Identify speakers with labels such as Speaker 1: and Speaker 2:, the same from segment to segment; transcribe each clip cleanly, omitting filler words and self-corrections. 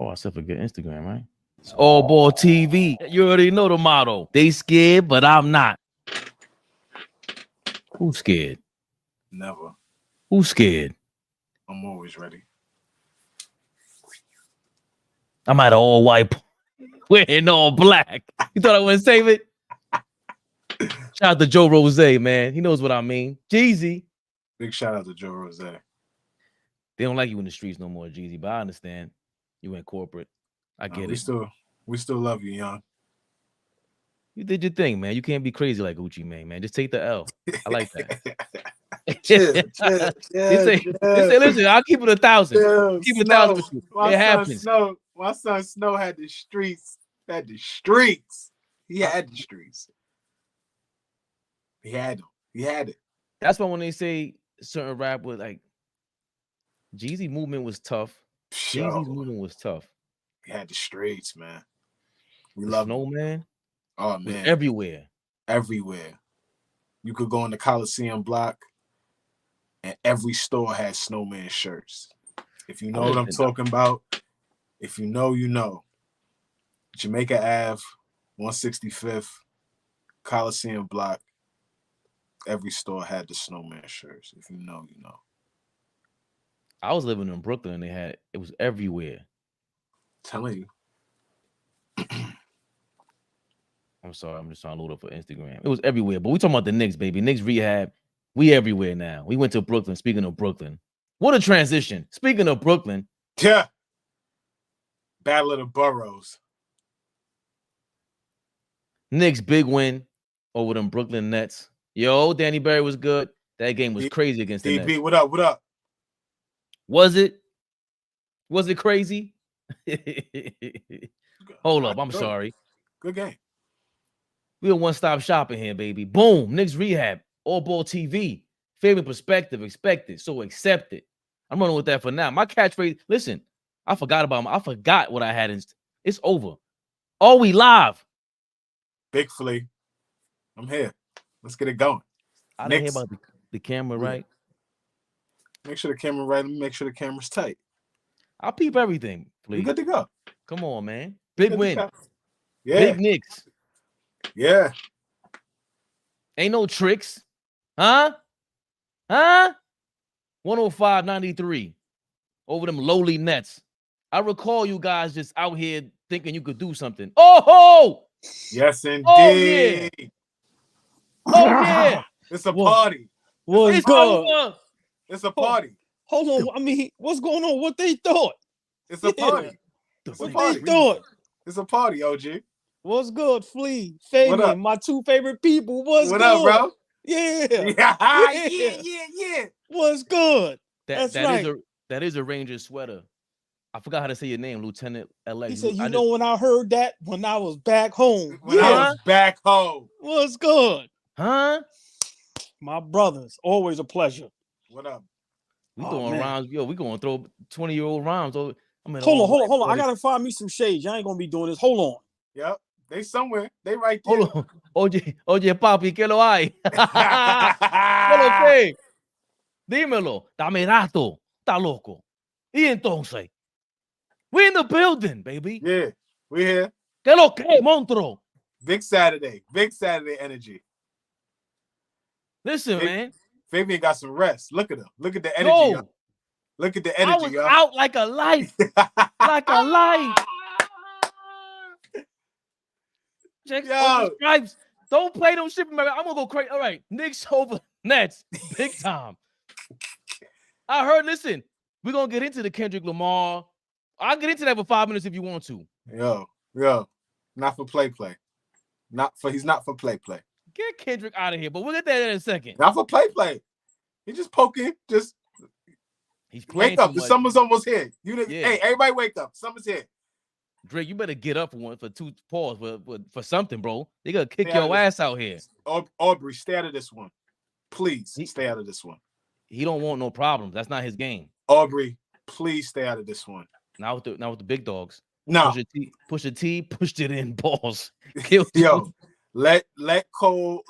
Speaker 1: Oh, I said forget Instagram, right? It's AllBall TV. You already know the motto. They scared, but I'm not. Who's scared?
Speaker 2: Never.
Speaker 1: Who's scared?
Speaker 2: I'm always ready.
Speaker 1: I'm at all white, wearing all black. You thought I wouldn't save it? Shout out to Joe Rose, man. He knows what I mean. Jeezy.
Speaker 2: Big shout out to Joe Rose.
Speaker 1: They don't like you in the streets no more, Jeezy, but I understand. You went corporate. I get it.
Speaker 2: We still love you, young.
Speaker 1: You did your thing, man. You can't be crazy like Gucci Mane, man. Just take the L. I like that.
Speaker 2: chill.
Speaker 1: They say, listen, I'll keep it 1,000. Keep it 1,000 with you. It happens.
Speaker 2: My son Snow had the streets. He had the streets. He had the streets. He had them. He had it.
Speaker 1: That's why when they say certain rap was like Jeezy movement was tough. Jeezy's movement was tough.
Speaker 2: He had the streets, man. We love
Speaker 1: Snowman.
Speaker 2: Oh man,
Speaker 1: everywhere.
Speaker 2: You could go in the Coliseum block, and every store has Snowman shirts. If you know what I'm talking about, if you know, you know. Jamaica Ave, 165th, Coliseum block. Every store had the Snowman shirts. If you know, you know.
Speaker 1: I was living in Brooklyn and it was everywhere.
Speaker 2: Telling you.
Speaker 1: I'm sorry, I'm just trying to load up for Instagram. It was everywhere, but we talking about the Knicks, baby. Knicks Rehab. We everywhere now. We went to Brooklyn. Speaking of Brooklyn, what a transition. Speaking of Brooklyn.
Speaker 2: Yeah. Battle of the Boroughs.
Speaker 1: Knicks big win over them Brooklyn Nets. Yo, Danny Berry was good. That game was crazy against the Nets.
Speaker 2: What up? What up?
Speaker 1: Was it? Was it crazy? Hold up. I'm sorry.
Speaker 2: Good game.
Speaker 1: We a one-stop shopping here, baby. Boom. Knicks Rehab. AllBall TV. Fabian perspective. Expect it. So accept it. I'm running with that for now. My catchphrase. Listen, I forgot what I had. It's over. Are we live?
Speaker 2: Big Flea. I'm here. Let's get it going.
Speaker 1: I didn't hear about the camera, right?
Speaker 2: Make sure the camera right. Let me make sure the camera's tight.
Speaker 1: I'll peep everything, please.
Speaker 2: We good to go.
Speaker 1: Come on, man. Big win.
Speaker 2: Yeah.
Speaker 1: Big Knicks.
Speaker 2: Yeah.
Speaker 1: Ain't no tricks. Huh? 105-93 over them lowly Nets. I recall you guys just out here thinking you could do something. Oh!
Speaker 2: Yes, indeed.
Speaker 1: Oh, yeah.
Speaker 2: It's a party.
Speaker 1: It's good.
Speaker 2: It's a party.
Speaker 3: Hold on. I mean, what's going on? What they thought?
Speaker 2: It's a party.
Speaker 3: It's a party. They thought?
Speaker 2: It's a party, OG.
Speaker 3: What's good, Flea? Fabian, my two favorite people. What's good?
Speaker 2: What up, bro?
Speaker 3: Yeah.
Speaker 2: Yeah.
Speaker 3: What's good? That's right.
Speaker 1: That is a Ranger sweater. I forgot how to say your name, Lieutenant Elect.
Speaker 3: He said, when I heard that when I was back home.
Speaker 2: I was back home.
Speaker 3: What's good?
Speaker 1: Huh?
Speaker 3: My brothers. Always a pleasure.
Speaker 2: What up?
Speaker 1: We throwing rhymes. Yo, we going to throw 20-year-old rhymes. Hold
Speaker 3: on. I got to find me some shades. I ain't going to be doing this. Hold on.
Speaker 2: Yep. They somewhere. They right there.
Speaker 1: Hold on. Oye, papi, ¿qué lo hay? ¿Qué lo que? Dímelo. Dame rato. Está loco. Y entonces, we in the building, baby.
Speaker 2: Yeah, we here.
Speaker 1: ¿Qué lo que, monstruo?
Speaker 2: Big Saturday energy.
Speaker 1: Listen, man.
Speaker 2: Fabian got some rest. Look at him. Look at the energy. Yo. Look at the energy.
Speaker 1: I was out like a light. Like a light. Check out the stripes. Don't play them shit. I'm gonna go crazy. All right, Knicks over Nets, big time. I heard. Listen, we're gonna get into the Kendrick Lamar. I'll get into that for 5 minutes if you want to.
Speaker 2: Yo, not for play. He's not for play.
Speaker 1: Get Kendrick out of here, but we'll get that in a second.
Speaker 2: Not for play. He's just poking.
Speaker 1: He's
Speaker 2: wake up. The summer's almost here. Hey, everybody wake up. Summer's here.
Speaker 1: Drake, you better get up for 2 pause for something, bro. They gonna kick your ass out here.
Speaker 2: Aubrey, stay out of this one. Please stay out of this one.
Speaker 1: He don't want no problems. That's not his game.
Speaker 2: Aubrey, please stay out of this one.
Speaker 1: Now with the big dogs.
Speaker 2: No.
Speaker 1: Push a T, pushed it in balls.
Speaker 2: Yo, let Cole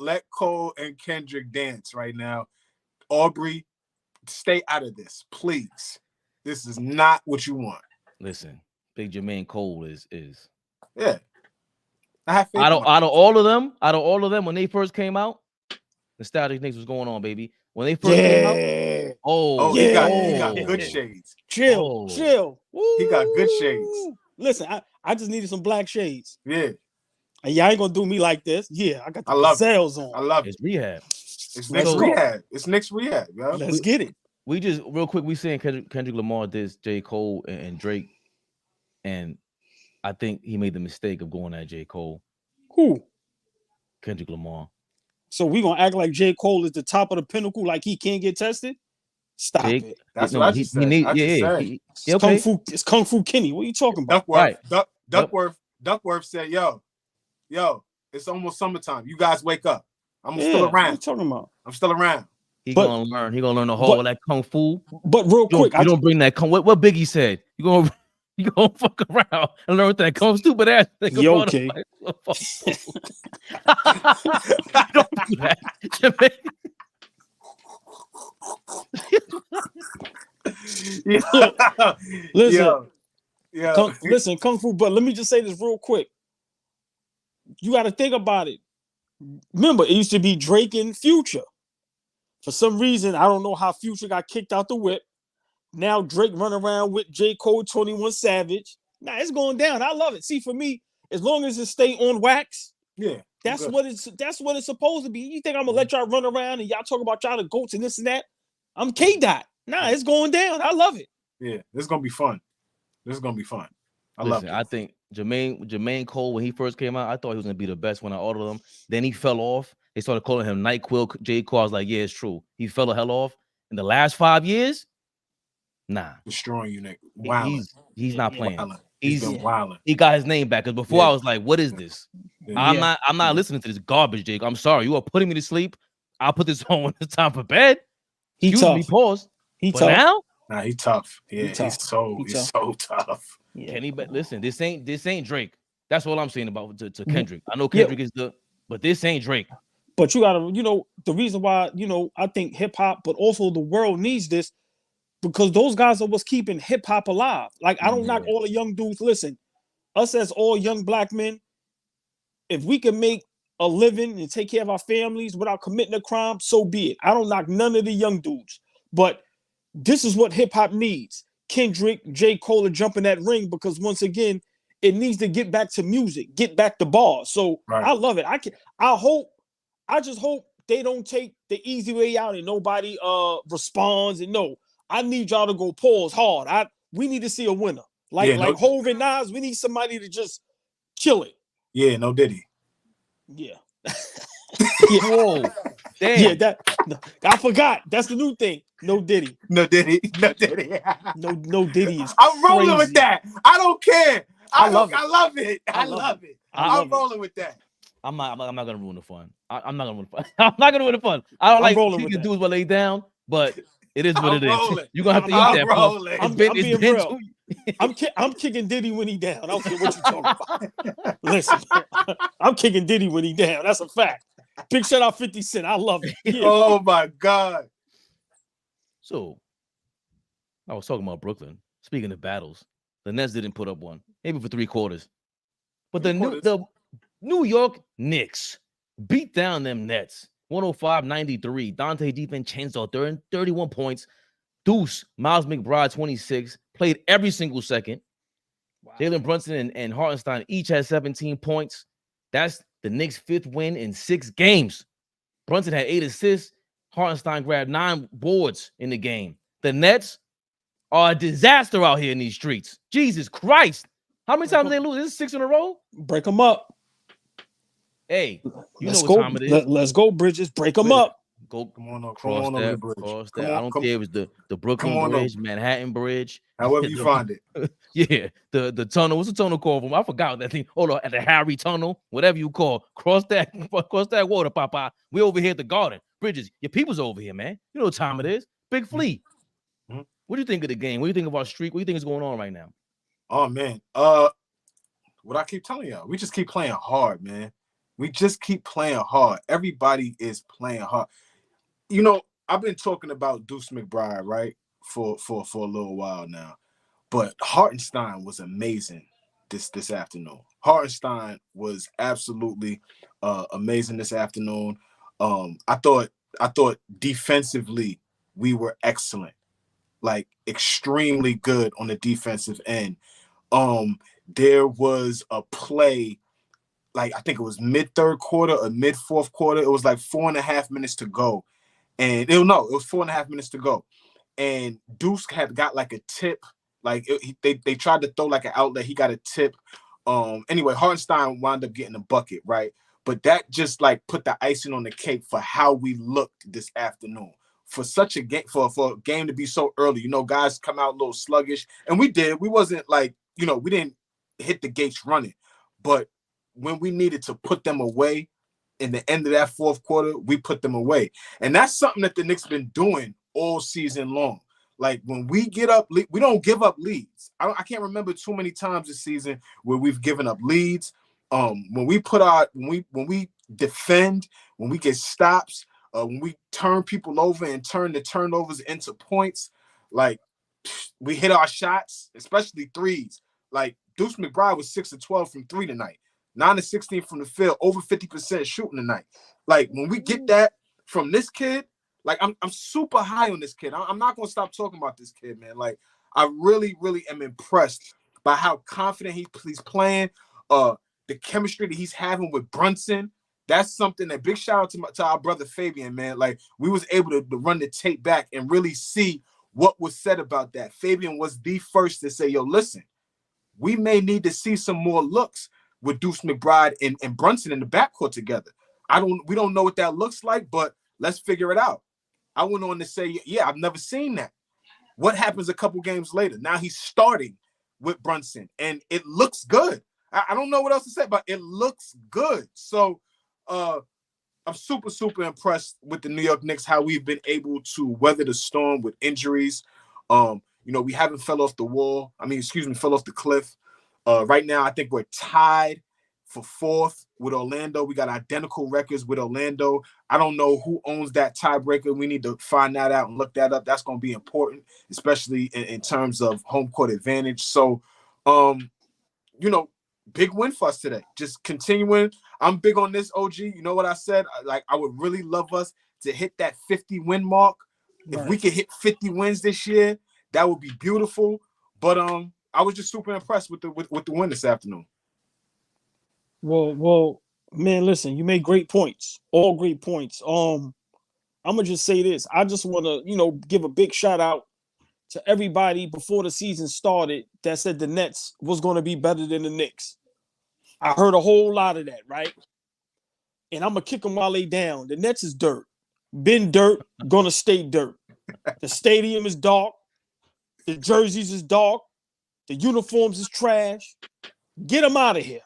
Speaker 2: and Kendrick dance right now. Aubrey, stay out of this, please. This is not what you want.
Speaker 1: Listen, Big Jermaine Cole is.
Speaker 2: Yeah. I have faith.
Speaker 1: Out of all of them, when they first came out, the Static Knicks was going on, baby. When they first came out,
Speaker 2: he got good shades.
Speaker 3: Chill. Woo.
Speaker 2: He got good shades.
Speaker 3: Listen, I just needed some black shades.
Speaker 2: Yeah.
Speaker 3: And y'all ain't gonna do me like this. Yeah, I got the gazelles on.
Speaker 2: I love it.
Speaker 1: It's Rehab.
Speaker 2: It's Knicks Rehab. It's Knicks Rehab, yo.
Speaker 3: Let's get it.
Speaker 1: We just real quick. We saying Kendrick Lamar did J. Cole and Drake, and I think he made the mistake of going at J. Cole.
Speaker 3: Who?
Speaker 1: Kendrick Lamar.
Speaker 3: So we gonna act like J. Cole is the top of the pinnacle, like he can't get tested? Stop it.
Speaker 2: That's what I just said.
Speaker 3: It's Kung Fu Kenny. What are you talking about?
Speaker 2: Duckworth said, yo, it's almost summertime. You guys wake up. I'm still around.
Speaker 3: What are you talking about?
Speaker 2: I'm still around.
Speaker 1: He gonna learn the whole of that Kung Fu.
Speaker 3: But real quick,
Speaker 1: you don't bring that what Biggie said. You gonna fuck around and learn that Kung stupid ass thing.
Speaker 3: You okay?
Speaker 1: Don't do that.
Speaker 3: Listen, Kung Fu, but let me just say this real quick. You got to think about it. Remember, it used to be Drake and Future. For some reason, I don't know how Future got kicked out the whip. Now Drake run around with J. Cole, 21 Savage. Nah, it's going down. I love it. See, for me, as long as it stay on wax, that's what it's supposed to be. You think I'm gonna let y'all run around and y'all talk about y'all the goats and this and that? I'm K-Dot. Nah, it's going down. I love it.
Speaker 2: Yeah, this is gonna be fun. I love it.
Speaker 1: I think Jermaine Cole, when he first came out, I thought he was gonna be the best one out of all of them. Then he fell off. They started calling him NyQuil J. Cole. I was like, yeah, it's true. He fell the hell off. In the last 5 years, nah.
Speaker 2: Destroying you, Nick. Wow.
Speaker 1: He's not playing.
Speaker 2: He's been wilding.
Speaker 1: He got his name back. Because before I was like, what is this? I'm not listening to this garbage, Jake. I'm sorry. You are putting me to sleep. I'll put this on when it's time for bed.
Speaker 3: He tough.
Speaker 1: Pause.
Speaker 3: He
Speaker 1: but
Speaker 3: tough.
Speaker 1: Now?
Speaker 2: Nah, he tough. Yeah, he's so tough.
Speaker 1: Yeah. Kenny, but listen, this ain't Drake. That's all I'm saying about to Kendrick. I know Kendrick is but this ain't Drake.
Speaker 3: But you gotta, the reason why, I think hip hop, but also the world needs this, because those guys are what's keeping hip hop alive. Like, I don't knock all the young dudes. Listen, us as all young black men, if we can make a living and take care of our families without committing a crime, so be it. I don't knock none of the young dudes, but this is what hip hop needs. Kendrick, J. Cole to jump in that ring, because once again, it needs to get back to music, get back to bars. So I love it. I just hope they don't take the easy way out and nobody responds. And no, I need y'all to go pause hard. We need to see a winner. Like Hov and Nas, we need somebody to just kill it.
Speaker 2: Yeah, no Diddy.
Speaker 3: Yeah.
Speaker 1: Whoa. Damn.
Speaker 3: Yeah, I forgot. That's the new thing. No Diddy.
Speaker 2: No Diddy.
Speaker 3: No Diddy is
Speaker 2: I'm rolling
Speaker 3: crazy.
Speaker 2: with that. I don't care.
Speaker 3: I love
Speaker 2: it. I'm rolling with that.
Speaker 1: I'm not gonna ruin the fun. I'm not gonna ruin the fun. I'm not gonna ruin the fun. I don't like kicking dudes while lay down, but it is what it is. You're gonna have to eat that.
Speaker 2: Rolling.
Speaker 3: I'm being real. I'm kicking Diddy when he down. I don't care what you're talking about. Listen, I'm kicking Diddy when he down. That's a fact. Big shout out 50 Cent. I love it. Yeah.
Speaker 2: Oh my God.
Speaker 1: So I was talking about Brooklyn. Speaking of battles, the Nets didn't put up one, maybe for 3 quarters. But the New York Knicks beat down them Nets 105-93. Dante DiVincenzo 31 points. Deuce, Miles McBride 26, played every single second. Wow. Jalen Brunson and Hartenstein each had 17 points. That's the Knicks' 5th win in 6 games. Brunson had 8 assists. Hartenstein grabbed 9 boards in the game. The Nets are a disaster out here in these streets. Jesus Christ. How many times did they lose? This is 6 in a row?
Speaker 3: Break them up.
Speaker 1: Hey, you know what time it is.
Speaker 3: Let's go, Bridges. Break them up.
Speaker 1: Go
Speaker 2: come on,
Speaker 1: cross that. I don't care if it's the Brooklyn Bridge, Manhattan Bridge.
Speaker 2: However you find it.
Speaker 1: Yeah, the tunnel. What's the tunnel called from? I forgot that thing. Hold on, at the Harry Tunnel, whatever you call. Cross that water, Papa. We over here at the Garden. Bridges, your people's over here, man. You know what time it is. Big Flea. Mm-hmm. What do you think of the game? What do you think of our streak? What do you think is going on right now?
Speaker 2: Oh man. What I keep telling y'all, we just keep playing hard, man. We just keep playing hard. Everybody is playing hard. I've been talking about Deuce McBride, right, for a little while now. But Hartenstein was amazing this afternoon. Hartenstein was absolutely amazing this afternoon. I thought defensively we were excellent, like extremely good on the defensive end. There was a play, like I think it was mid-third quarter or mid-fourth quarter. It was like 4.5 minutes to go. And it was 4.5 minutes to go. And Deuce had got like a tip. Like they tried to throw like an outlet. He got a tip. Anyway, Hartenstein wound up getting a bucket, right? But that just like put the icing on the cake for how we looked this afternoon. For such a game, for a game to be so early, you know, guys come out a little sluggish. And we did. We wasn't like, you know, we didn't hit the gates running. But when we needed to put them away in the end of that fourth quarter, we put them away. And that's something that the Knicks been doing all season long. Like when we get up, we don't give up leads. I can't remember too many times this season where we've given up leads. When we defend, when we get stops, when we turn people over and turn the turnovers into points, like we hit our shots, especially threes. Like Deuce McBride was 6 of 12 from 3 tonight, 9 of 16 from the field, over 50% shooting tonight. Like when we get that from this kid, like I'm super high on this kid. I'm not gonna stop talking about this kid, man. Like I really, really am impressed by how confident he's playing. The chemistry that he's having with Brunson. That's something that big shout out to our brother Fabian, man. Like we was able to run the tape back and really see what was said about that. Fabian was the first to say, yo, listen, we may need to see some more looks with Deuce McBride and Brunson in the backcourt together. We don't know what that looks like, but let's figure it out. I went on to say, yeah, I've never seen that. What happens a couple games later? Now he's starting with Brunson, and it looks good. I don't know what else to say, but it looks good. So I'm super, super impressed with the New York Knicks, how we've been able to weather the storm with injuries. You know, we haven't fell off the cliff. Right now, I think we're tied for 4th with Orlando. We got identical records with Orlando. I don't know who owns that tiebreaker. We need to find that out and look that up. That's going to be important, especially in terms of home court advantage. So, you know, big win for us today. Just continuing. I'm big on this, OG. You know what I said? Like, I would really love us to hit that 50 win mark. Right. If we could hit 50 wins this year, that would be beautiful. But I was just super impressed with the win this afternoon.
Speaker 3: Well, man, listen, you made great points, all great points. I'm gonna just say this. I just want to, you know, give a big shout out to everybody before the season started that said the Nets was going to be better than the Knicks. I heard a whole lot of that, right? And I'm gonna kick them while they down. The Nets is dirt, been dirt, gonna stay dirt. The stadium is dark, the jerseys is dark, the uniforms is trash. Get them out of here.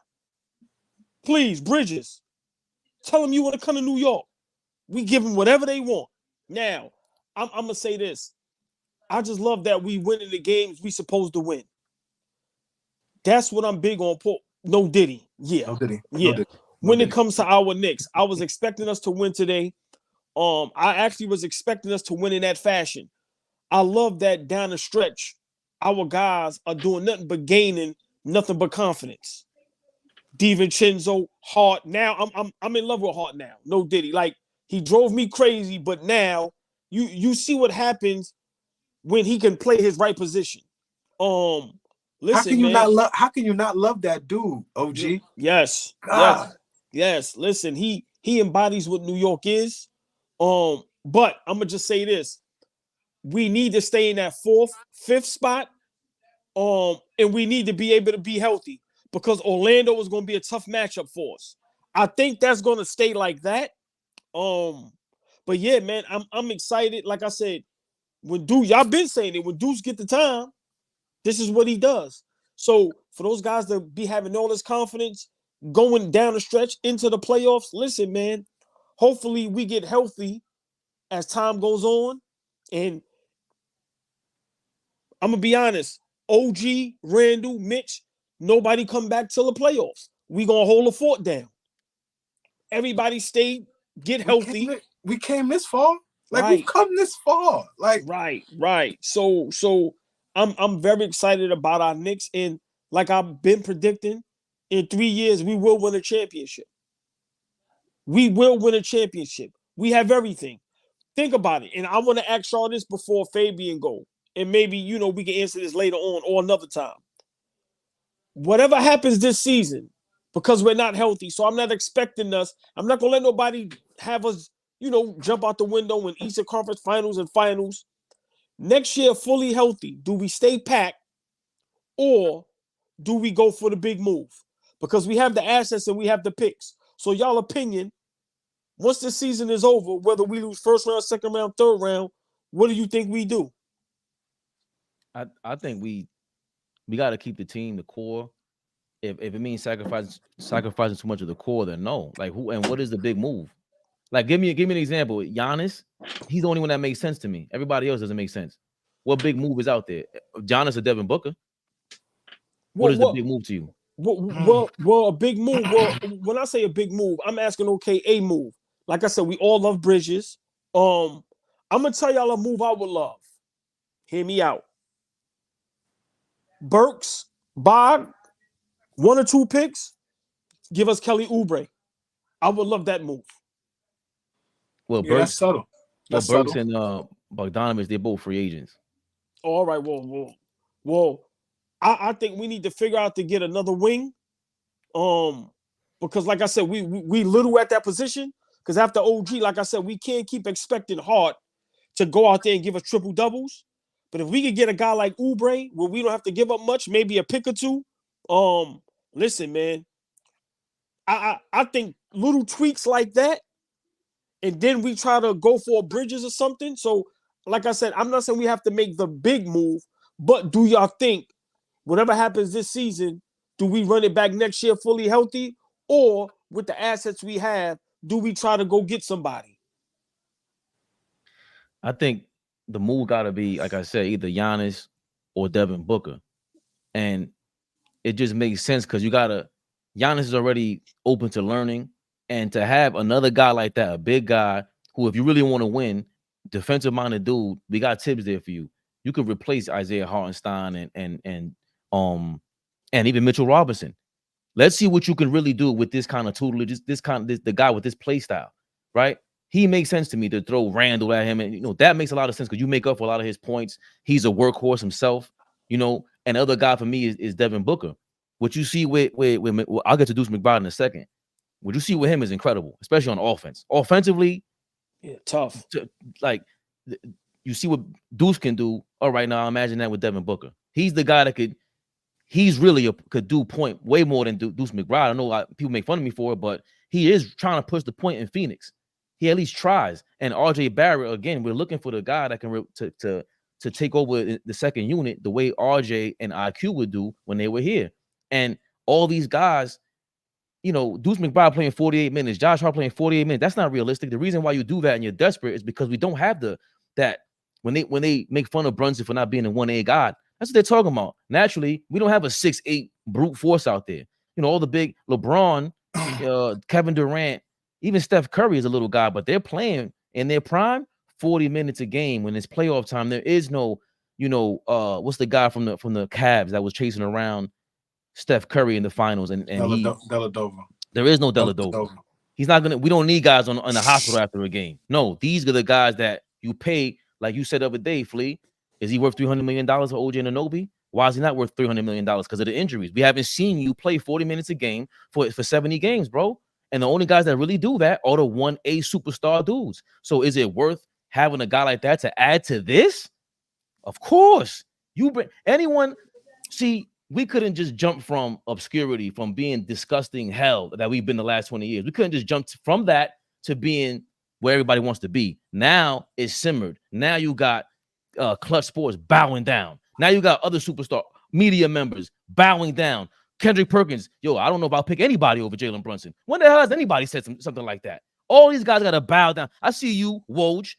Speaker 3: Please, Bridges, tell them you want to come to New York. We give them whatever they want. Now, I'm going to say this. I just love that we win in the games we supposed to win. That's what I'm big on. No Diddy. Yeah.
Speaker 2: No Diddy.
Speaker 3: Yeah.
Speaker 2: No Diddy.
Speaker 3: When it comes to our Knicks, I was expecting us to win today. I actually was expecting us to win in that fashion. I love that down the stretch, our guys are doing nothing but gaining, nothing but confidence. DiVincenzo, Hart. Now I'm in love with Hart now. No Diddy. Like he drove me crazy, but now you see what happens when he can play his right position. Listen,
Speaker 2: how can you not love that dude, OG?
Speaker 3: Yes.
Speaker 2: God.
Speaker 3: Yes. Listen, he embodies what New York is. But I'm gonna just say this. We need to stay in that 4th, 5th spot. And we need to be able to be healthy, because Orlando is going to be a tough matchup for us. I think that's going to stay like that. But yeah, man, I'm excited. Like I said, when Deuce, y'all been saying it, when Deuce get the time, this is what he does. So for those guys to be having all this confidence going down the stretch into the playoffs, listen, man, hopefully we get healthy as time goes on. And I'm going to be honest, OG, Randall, Mitch, nobody come back till the playoffs. We gonna hold the fort down. Everybody stay, get healthy.
Speaker 2: We came this far. Like, right. We've come this far. Like,
Speaker 3: right. So I'm very excited about our Knicks, and like I've been predicting, in 3 years we will win a championship. We will win a championship. We have everything. Think about it, and I want to ask y'all this before Fabian go, and maybe we can answer this later on or another time. Whatever happens this season, because we're not healthy, so I'm not expecting us. I'm not gonna let nobody have us, jump out the window in Eastern Conference Finals and Finals. Next year, fully healthy, do we stay packed or do we go for the big move? Because we have the assets and we have the picks. So y'all opinion, once the season is over, whether we lose first round, second round, third round, what do you think we do?
Speaker 1: I think we got to keep the team, the core. If it means sacrificing too much of the core, then no. Like who and what is the big move? Like give me an example. Giannis, he's the only one that makes sense to me. Everybody else doesn't make sense. What big move is out there? Giannis or Devin Booker? What is the big move to you?
Speaker 3: Well, a big move. Well, when I say a big move, I'm asking a move. Like I said, we all love Bridges. I'm gonna tell y'all a move I would love. Hear me out. Burks, Bog, 1 or 2 picks, give us Kelly Oubre. I would love that move.
Speaker 1: Well,
Speaker 2: yeah, that's subtle.
Speaker 1: That's Burks and Bogdanovich, they're both free agents.
Speaker 3: All right, well, I think we need to figure out to get another wing. Because like I said, we little at that position. Because after OG, like I said, we can't keep expecting Hart to go out there and give us triple doubles. But if we could get a guy like Oubre, where we don't have to give up much, maybe a pick or two. Listen, man, I think little tweaks like that, and then we try to go for Bridges or something. So, like I said, I'm not saying we have to make the big move, but do y'all think whatever happens this season, do we run it back next year fully healthy, or with the assets we have, do we try to go get somebody?
Speaker 1: I think the move got to be, like I said, either Giannis or Devin Booker. And it just makes sense because Giannis is already open to learning. And to have another guy like that, a big guy who, if you really want to win, defensive-minded dude, we got Tibbs there for you. You could replace Isaiah Hartenstein and even Mitchell Robinson. Let's see what you can really do with this kind of tutelage, the guy with this play style, right? He makes sense to me to throw Randall at him, and that makes a lot of sense because you make up for a lot of his points. He's a workhorse himself, and other guy for me is Devin Booker. What you see with I'll get to Deuce McBride in a second. What you see with him is incredible, especially on offense. Offensively,
Speaker 3: yeah, tough.
Speaker 1: You see what Deuce can do. All right, now imagine that with Devin Booker. He's the guy that could do point way more than Deuce McBride. I know people make fun of me for it, but he is trying to push the point in Phoenix. He at least tries. And RJ Barrett, again, we're looking for the guy that can to take over the second unit the way RJ and IQ would do when they were here. And all these guys, Deuce McBride playing 48 minutes, Josh Hart playing 48 minutes. That's not realistic. The reason why you do that and you're desperate is because we don't have that when they make fun of Brunson for not being a 1A guy. That's what they're talking about. Naturally, we don't have a 6'8" brute force out there. All the big LeBron, Kevin Durant, even Steph Curry is a little guy, but they're playing in their prime 40 minutes a game when it's playoff time. There is no, what's the guy from the Cavs that was chasing around Steph Curry in the finals and
Speaker 2: Dellavedova.
Speaker 1: There is no Dellavedova. He's not gonna. We don't need guys on the hospital after a game. No, these are the guys that you pay, like you said the other day, Flea. Is he worth $300 million for OG Anunoby? Why is he not worth $300 million? Because of the injuries. We haven't seen you play 40 minutes a game for 70 games, bro. And the only guys that really do that are the 1A superstar dudes. So is it worth having a guy like that to add to this? Of course. You bring anyone. See, we couldn't just jump from obscurity, from being disgusting hell that we've been the last 20 years. We couldn't just jump from that to being where everybody wants to be. Now it's simmered. Now you got Clutch Sports bowing down. Now you got other superstar media members bowing down. Kendrick Perkins, I don't know if I'll pick anybody over Jalen Brunson. When the hell has anybody said something like that? All these guys got to bow down. I see you, Woj,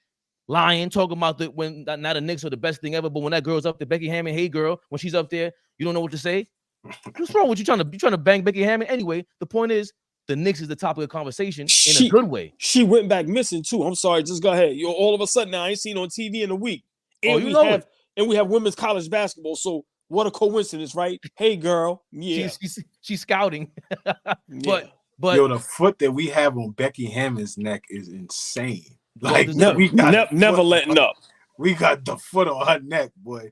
Speaker 1: lying, talking about when not the Knicks are the best thing ever, but when that girl's up there, Becky Hammond, hey girl, when she's up there, you don't know what to say. What's wrong with you? Trying to bang Becky Hammond? Anyway, the point is, the Knicks is the topic of conversation in a good way.
Speaker 3: She went back missing too. I'm sorry, just go ahead. All of a sudden now I ain't seen on TV in a week. And and we have women's college basketball. So what a coincidence, right? Hey, girl, yeah,
Speaker 1: she's scouting, but
Speaker 2: yo, the foot that we have on Becky Hammond's neck is insane. Like
Speaker 3: never letting up.
Speaker 2: We got the foot on her neck, boy.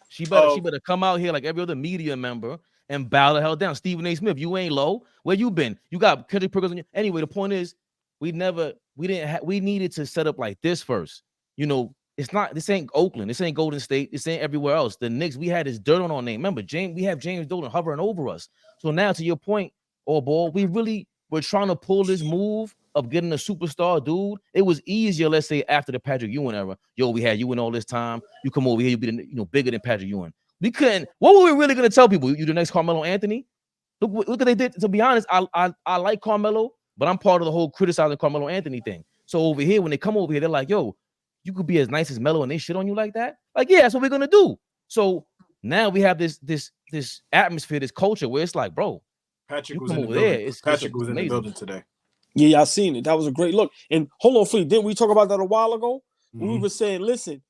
Speaker 1: She better come out here like every other media member and bow the hell down. Stephen A. Smith, you ain't low. Where you been? You got Kendrick Perkins on you. Anyway, the point is, we needed to set up like this first. You know, this ain't Oakland, this ain't Golden State, this ain't everywhere else. The Knicks, we had this dirt on our name. Remember, we have James Dolan hovering over us. So now, to your point, AllBall, we're trying to pull this move of getting a superstar dude. It was easier, let's say, after the Patrick Ewing era. Yo, we had Ewing all this time. You come over here, you be bigger than Patrick Ewing. We couldn't. What were we really gonna tell people? You the next Carmelo Anthony? Look what they did. To be honest, I like Carmelo, but I'm part of the whole criticizing Carmelo Anthony thing. So over here, when they come over here, they're like, yo, you could be as nice as Melo and they shit on you like that? Like, yeah, that's what we're gonna do. So now we have this atmosphere, this culture where it's like, bro,
Speaker 2: Patrick was in the building. Patrick was in the building today.
Speaker 3: Yeah, I seen it. That was a great look. And hold on, Flea, didn't we talk about that a while ago? Mm-hmm. We were saying, listen,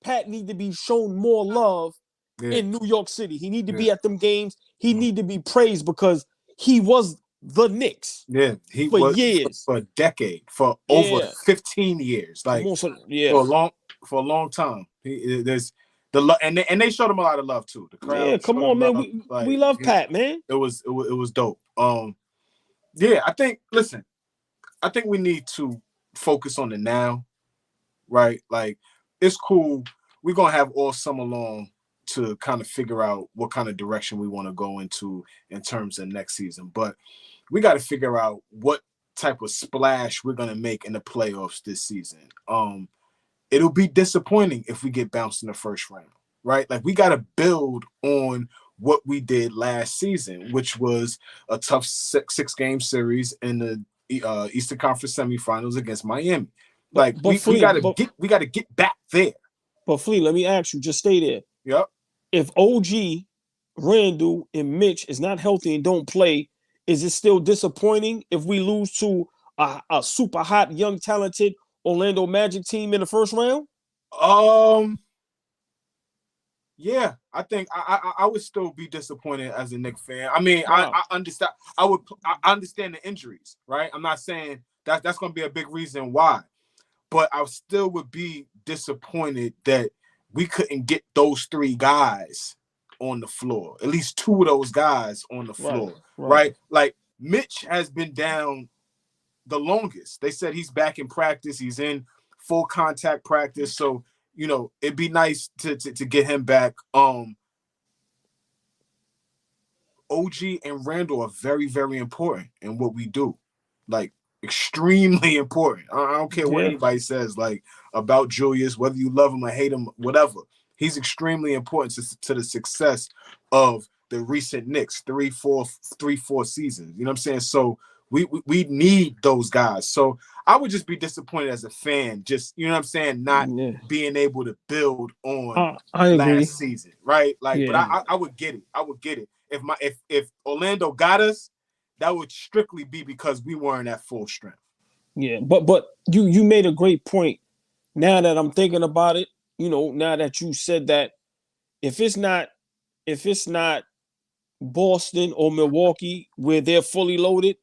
Speaker 3: Pat need to be shown more love in New York City. He need to be at them games. He need to be praised because he was the Knicks.
Speaker 2: Yeah, he was years, for a decade, for over 15 years, like for a long time. There's the love, and they showed him a lot of love too. The crowd,
Speaker 3: yeah, come on, man. We love Pat, man.
Speaker 2: It was dope. Yeah, I think we need to focus on the now, right? Like, it's cool. We're gonna have all summer long to kind of figure out what kind of direction we want to go into in terms of next season. But we got to figure out what type of splash we're gonna make in the playoffs this season. It'll be disappointing if we get bounced in the first round, right? Like, we got to build on what we did last season, which was a tough six-game series in the Eastern Conference semifinals against Miami. Like, we got to get back there.
Speaker 3: But Flea, let me ask you, just stay there.
Speaker 2: Yep.
Speaker 3: If OG, Randall, and Mitch is not healthy and don't play, is it still disappointing if we lose to a super hot, young, talented Orlando Magic team in the first round?
Speaker 2: Yeah, I think I would still be disappointed as a Knicks fan. I mean, wow. I understand. I understand the injuries, right? I'm not saying that's going to be a big reason why, but I still would be disappointed that we couldn't get those three guys on the floor. At least two of those guys on the floor, right? Like, Mitch has been down the longest. They said he's back in practice. He's in full contact practice. So, it'd be nice to get him back. OG and Randall are very, very important in what we do. Like, extremely important. I don't care what anybody says, like, about Julius, whether you love him or hate him, whatever. He's extremely important to the success of the recent Knicks, 3-4 seasons. You know what I'm saying? So we need those guys. So I would just be disappointed as a fan, just, you know what I'm saying, not being able to build on last season, right? Like, but I would get it. I would get it. If Orlando got us, that would strictly be because we weren't at full strength.
Speaker 3: Yeah, but you made a great point. Now that I'm thinking about it, now that you said that, if it's not Boston or Milwaukee where they're fully loaded,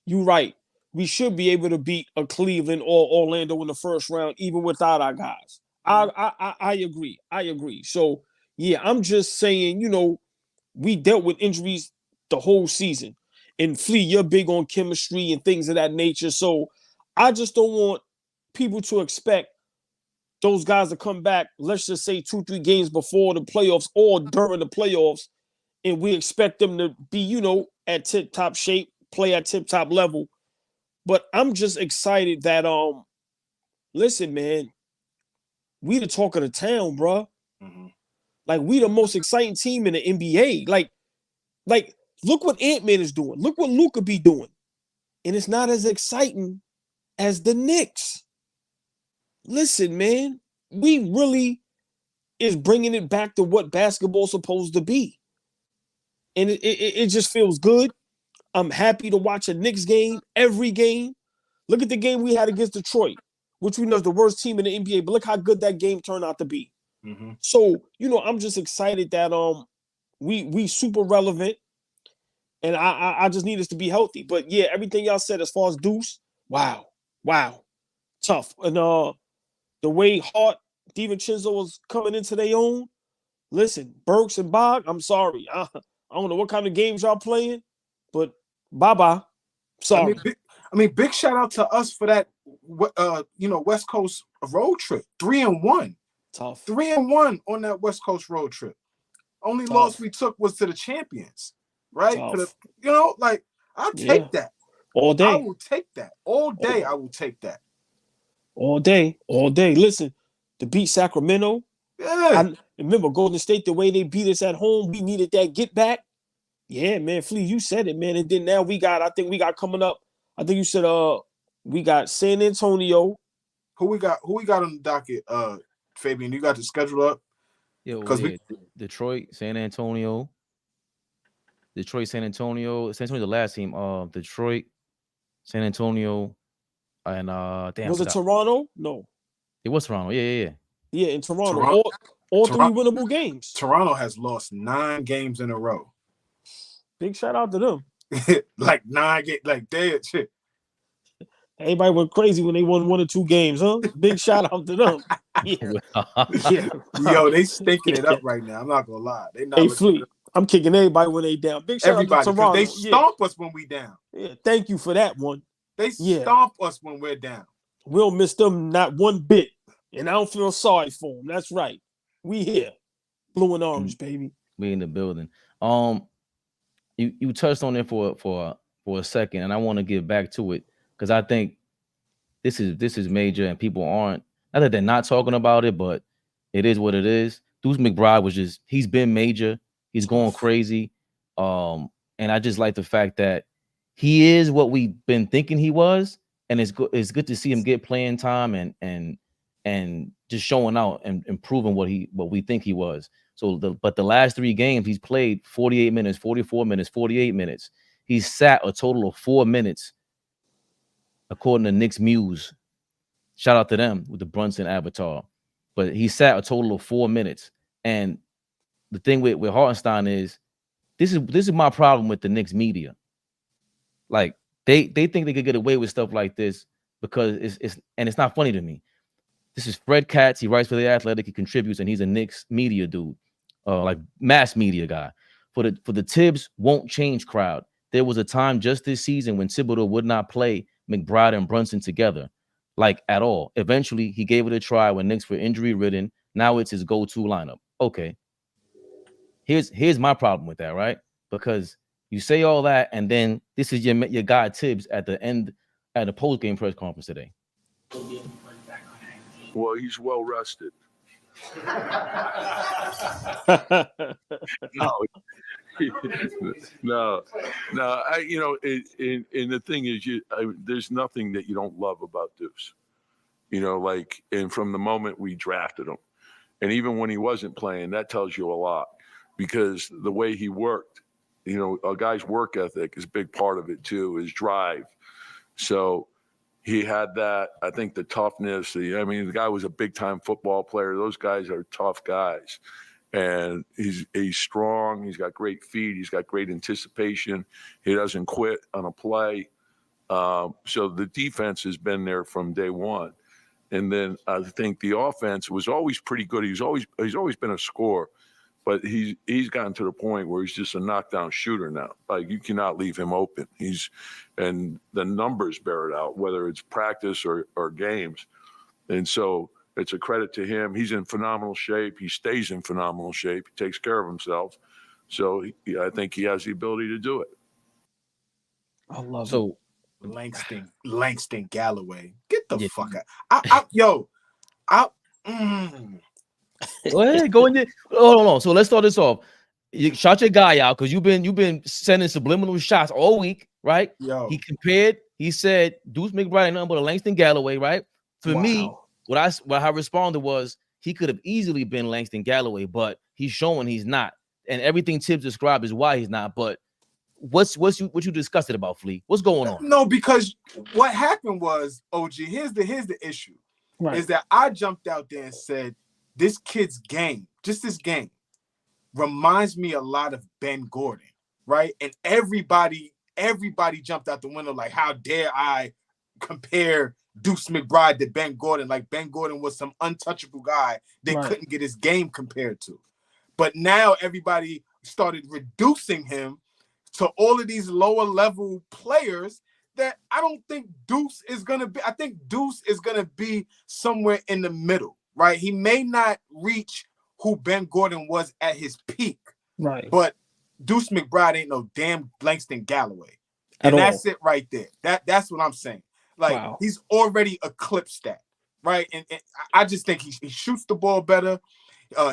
Speaker 3: you're right. We should be able to beat a Cleveland or Orlando in the first round, even without our guys. I agree. I agree. So yeah, I'm just saying, we dealt with injuries the whole season. And Flea, you're big on chemistry and things of that nature. So I just don't want people to expect those guys to come back, let's just say 2-3 games before the playoffs or during the playoffs, and we expect them to be, at tip-top shape, play at tip-top level. But I'm just excited that, listen, man, we the talk of the town, bro. Mm-hmm. Like, we the most exciting team in the NBA. Like, look what Ant-Man is doing. Look what Luka be doing. And it's not as exciting as the Knicks. Listen, man, we really is bringing it back to what basketball's supposed to be. And it just feels good. I'm happy to watch a Knicks game, every game. Look at the game we had against Detroit, which we know is the worst team in the NBA, but look how good that game turned out to be. So, you know, I'm just excited that we super relevant, and I just need us to be healthy. But yeah, everything y'all said as far as Deuce, wow, tough. And the way Hart, DiVincenzo was coming into their own. Listen, Burks and Bog, I'm sorry. I don't know what kind of games y'all playing, but bye-bye. Sorry.
Speaker 2: I mean, big shout out to us for that, you know, West Coast road trip. 3-1.
Speaker 3: Tough.
Speaker 2: 3-1 on that West Coast road trip. Only loss we took was to the champions, right? For the, you know, like, I'll take that.
Speaker 3: All day.
Speaker 2: I will take that. All day, I will take that.
Speaker 3: All day. Listen, to beat Sacramento.
Speaker 2: Yeah.
Speaker 3: I remember Golden State, the way they beat us at home, we needed that get back. Yeah, man, Flea, you said it, man. And then now I think we got coming up. I think you said we got San Antonio.
Speaker 2: Who we got on the docket? Fabian, you got the schedule up?
Speaker 1: Yeah, Detroit, San Antonio. San Antonio, the last team. Detroit, San Antonio, and damn.
Speaker 3: Was it Toronto? No.
Speaker 1: It was Toronto. Yeah.
Speaker 3: Yeah, in Toronto. All three winnable games.
Speaker 2: Toronto has lost 9 games in a row.
Speaker 3: Big shout out to them.
Speaker 2: Like 9 games, like dead shit.
Speaker 3: Everybody went crazy when they won 1 or 2 games, huh? Big shout out to them. Yeah.
Speaker 2: Yo, they stinking it up right now. I'm not gonna lie. They not.
Speaker 3: Hey, Flea, I'm kicking everybody when they down. Big shout out to Toronto.
Speaker 2: They stomp us when we down.
Speaker 3: Yeah, thank you for that one.
Speaker 2: They stomp us when we're down.
Speaker 3: We'll miss them not one bit. And I don't feel sorry for them. That's right. We here. Blue and orange, baby.
Speaker 1: We in the building. You touched on it for a second, and I want to get back to it because I think this is major, and people aren't, not that they're not talking about it, but it is what it is. Deuce McBride he's been major. He's going crazy. And I just like the fact that he is what we've been thinking he was, and it's good to see him get playing time and just showing out and improving what we think he was. So but the last 3 games he's played 48 minutes, 44 minutes, 48 minutes. He's sat a total of 4 minutes, according to Knicks Muse. Shout out to them with the Brunson avatar. But he sat a total of 4 minutes. And the thing with Hartenstein is this is my problem with the Knicks media. Like they think they could get away with stuff like this because it's not funny to me. This is Fred Katz. He writes for The Athletic. He contributes, and he's a Knicks media dude, like mass media guy. For the Tibbs won't change crowd. There was a time just this season when Thibodeau would not play McBride and Brunson together, like at all. Eventually, he gave it a try when Knicks were injury-ridden. Now it's his go-to lineup. Okay. Here's my problem with that, right? Because you say all that, and then this is your guy Tibbs at the end at the post-game press conference today.
Speaker 4: Well, he's well rested. No. You know, and the thing is, there's nothing that you don't love about Deuce. You know, like, and from the moment we drafted him, and even when he wasn't playing, that tells you a lot because the way he worked. You know, a guy's work ethic is a big part of it too. His drive. So. He had that, I think, the toughness. The guy was a big-time football player. Those guys are tough guys. And he's strong. He's got great feet. He's got great anticipation. He doesn't quit on a play. So the defense has been there from day one. And then I think the offense was always pretty good. He's always been a scorer. But he's gotten to the point where he's just a knockdown shooter now. Like, you cannot leave him open. And the numbers bear it out, whether it's practice or games. And so it's a credit to him. He's in phenomenal shape. He stays in phenomenal shape. He takes care of himself. So I think he has the ability to do it.
Speaker 3: I love
Speaker 2: it. Langston Galloway. Get the fuck out.
Speaker 1: Go ahead, go in there. Hold on. So let's start this off. You shot your guy out because you've been sending subliminal shots all week, right?
Speaker 2: Yo.
Speaker 1: He said Deuce McBride ain't nothing but a Langston Galloway, right? For me, what I responded was he could have easily been Langston Galloway, but he's showing he's not. And everything Tibbs described is why he's not. But what you discussed about, Flea? What's going on?
Speaker 2: No, because what happened was, OG, here's the issue. Right. Is that I jumped out there and said this kid's game, just this game, reminds me a lot of Ben Gordon, right? And everybody jumped out the window like, how dare I compare Deuce McBride to Ben Gordon? Like Ben Gordon was some untouchable guy they couldn't get his game compared to. But now everybody started reducing him to all of these lower level players that I don't think Deuce is going to be. I think Deuce is going to be somewhere in the middle, right? He may not reach who Ben Gordon was at his peak,
Speaker 3: right?
Speaker 2: But Deuce McBride ain't no damn Langston Galloway. And that's it right there. That's what I'm saying. Like, he's already eclipsed that, right? And I just think he shoots the ball better.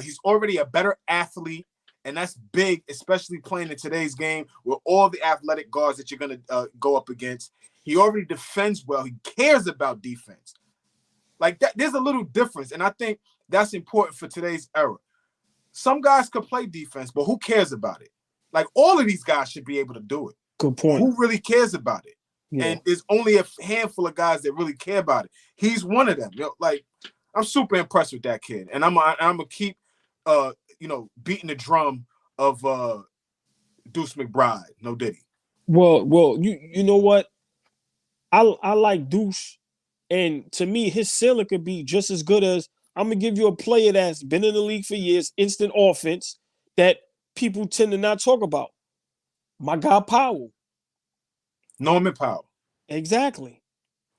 Speaker 2: He's already a better athlete, and that's big, especially playing in today's game with all the athletic guards that you're going to go up against. He already defends well. He cares about defense. Like that, there's a little difference, and I think that's important for today's era. Some guys could play defense, but who cares about it? Like, all of these guys should be able to do it.
Speaker 3: Good point.
Speaker 2: Who really cares about it? Yeah. And there's only a handful of guys that really care about it. He's one of them. Like, I'm super impressed with that kid, and I'm gonna keep, beating the drum of Deuce McBride. No Diddy.
Speaker 3: Well, you know what? I like Deuce, and to me, his ceiling could be just as good as, I'm gonna give you a player that's been in the league for years, instant offense, that people tend to not talk about. My guy Powell.
Speaker 2: Norman Powell.
Speaker 3: Exactly.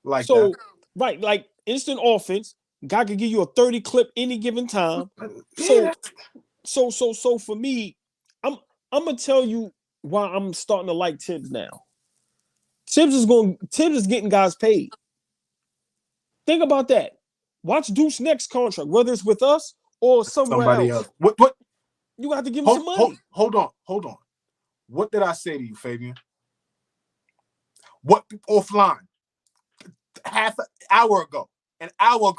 Speaker 2: Like so, that.
Speaker 3: Right, like instant offense. Guy could give you a 30 clip any given time.
Speaker 2: Yeah.
Speaker 3: So for me, I'm gonna tell you why I'm starting to like Tibbs now. Tibbs is getting guys paid. Think about that. Watch Deuce's next contract, whether it's with us or somebody else.
Speaker 2: What?
Speaker 3: You have to give him some money.
Speaker 2: Hold on. What did I say to you, Fabian? What offline? Half an hour ago,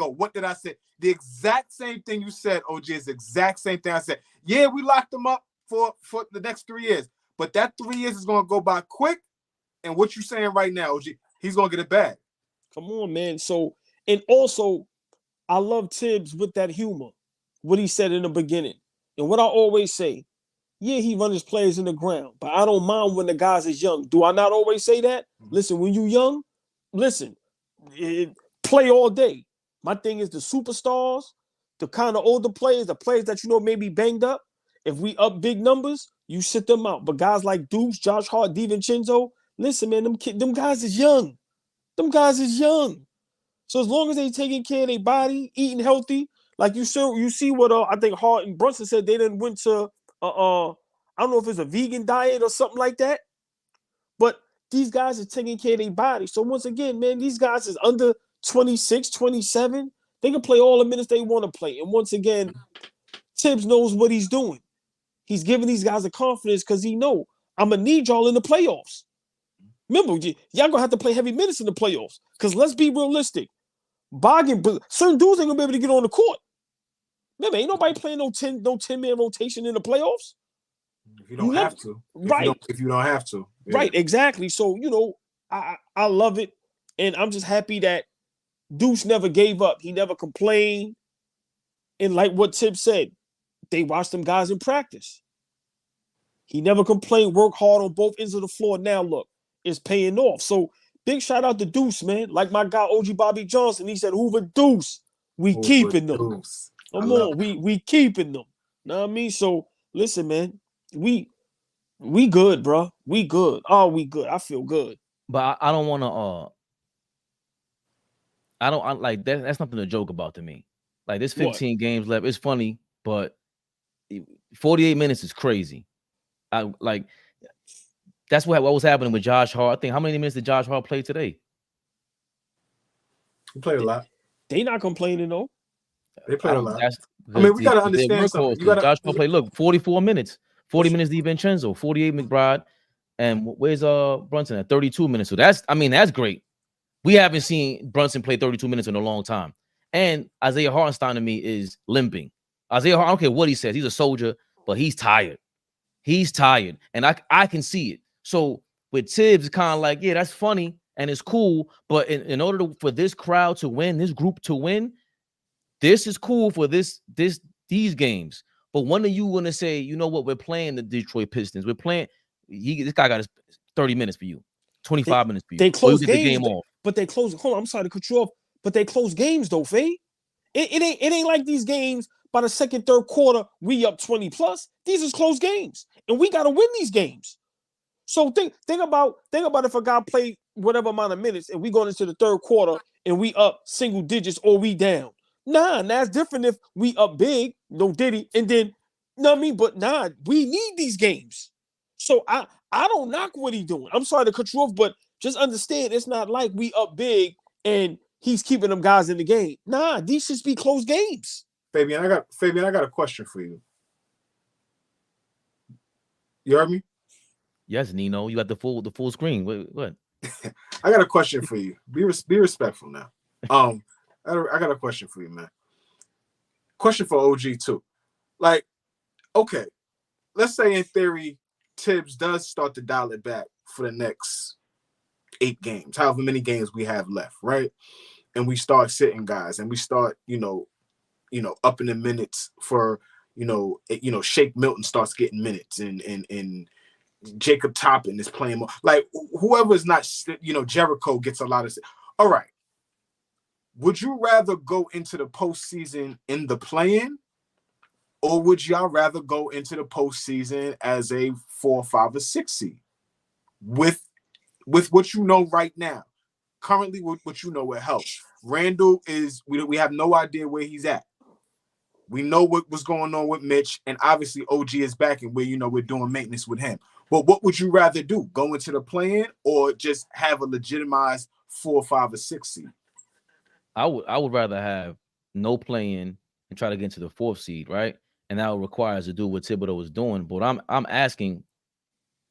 Speaker 2: what did I say? The exact same thing you said, OG, is the exact same thing I said. Yeah, we locked him up for the next 3 years, but that 3 years is going to go by quick. And what you saying right now, OG, he's going to get it back.
Speaker 3: Come on, man. So, and also, I love Tibbs with that humor, what he said in the beginning. And what I always say, yeah, he run his players in the ground, but I don't mind when the guys is young. Do I not always say that? Listen, when you young, listen, play all day. My thing is the superstars, the kind of older players, the players that may be banged up. If we up big numbers, you sit them out. But guys like Deuce, Josh Hart, DiVincenzo, listen, man, them guys is young. Them guys is young. So as long as they taking care of their body, eating healthy, like you see what I think Hart and Brunson said, they didn't went to I don't know if it's a vegan diet or something like that, but these guys are taking care of their body. So once again, man, these guys is under 26, 27. They can play all the minutes they want to play. And once again, Tibbs knows what he's doing. He's giving these guys the confidence because he know, I'm going to need y'all in the playoffs. Remember, y'all going to have to play heavy minutes in the playoffs because let's be realistic. Certain dudes ain't going to be able to get on the court. Remember, ain't nobody playing no 10-man rotation in the playoffs.
Speaker 2: If you don't have to. If you don't have to.
Speaker 3: Yeah. Right, exactly. So, I love it. And I'm just happy that Deuce never gave up. He never complained. And like what Tibbs said, they watched them guys in practice. He never complained, worked hard on both ends of the floor. Now, look, it's paying off. So, big shout out to Deuce, man. Like my guy, OG Bobby Johnson, he said, Hoover Deuce, we keeping them.
Speaker 2: Deuce.
Speaker 3: Come on, we keeping them. Know what I mean? So, listen, man, we good, bro. We good. Oh, we good. I feel good.
Speaker 1: But I don't want to. I like that. That's nothing to joke about to me. Like, there's 15 games left. It's funny, but 48 minutes is crazy. That's what was happening with Josh Hart. I think, how many minutes did Josh Hart play today?
Speaker 2: He played a lot.
Speaker 3: They not complaining though.
Speaker 2: They played a lot. We got to understand something.
Speaker 1: Josh Hart played, look, 44 minutes. 40 minutes DiVincenzo, 48 McBride, and where's Brunson at 32 minutes. So that's great. We haven't seen Brunson play 32 minutes in a long time. And Isaiah Hartenstein to me is limping. Isaiah Hart, I don't care what he says. He's a soldier, but he's tired. He's tired. And I can see it. So with Tibbs, it's kind of like, yeah, that's funny and it's cool. But in order for this crowd to win, this group to win, this is cool for these games. But when are you gonna say, you know what, we're playing the Detroit Pistons? We're playing. This guy got 30 minutes for you, 25 minutes for you.
Speaker 3: They close
Speaker 1: get the
Speaker 3: games,
Speaker 1: game off.
Speaker 3: but they close. Hold on, I'm sorry to cut you off, but they close games though, Faye. It ain't like these games by the second, third quarter, we up 20 plus. These is close games, and we gotta win these games. So think about if a guy played whatever amount of minutes and we going into the third quarter and we up single digits or we down. Nah, that's different if we up big, no Diddy, and then, you know what I mean? But nah, we need these games. So I don't knock what he doing. I'm sorry to cut you off, but just understand it's not like we up big and he's keeping them guys in the game. Nah, these should be close games.
Speaker 2: Fabian, I got a question for you. You heard me?
Speaker 1: Yes, Nino, you got the full screen. What?
Speaker 2: I got a question for you. Be respectful now. I got a question for you, man. Question for OG too. Like, okay, let's say in theory, Tibbs does start to dial it back for the next 8 games, however many games we have left, right? And we start sitting guys, and we start, upping the minutes for, Shake Milton starts getting minutes, and Jacob Toppin is playing more. Like, whoever is not, Jericho gets a lot of. All right. Would you rather go into the postseason in the play-in, or would y'all rather go into the postseason as a 4, 5, or 6 seed with what you know right now? Currently, what you know will help. Randall is we have no idea where he's at. We know what was going on with Mitch, and obviously OG is back, and we're doing maintenance with him. But what would you rather do? Go into the play-in or just have a legitimized 4, 5, or 6 seed?
Speaker 1: I would rather have no play-in and try to get into the 4th seed, right? And that would require us to do what Thibodeau was doing. But I'm asking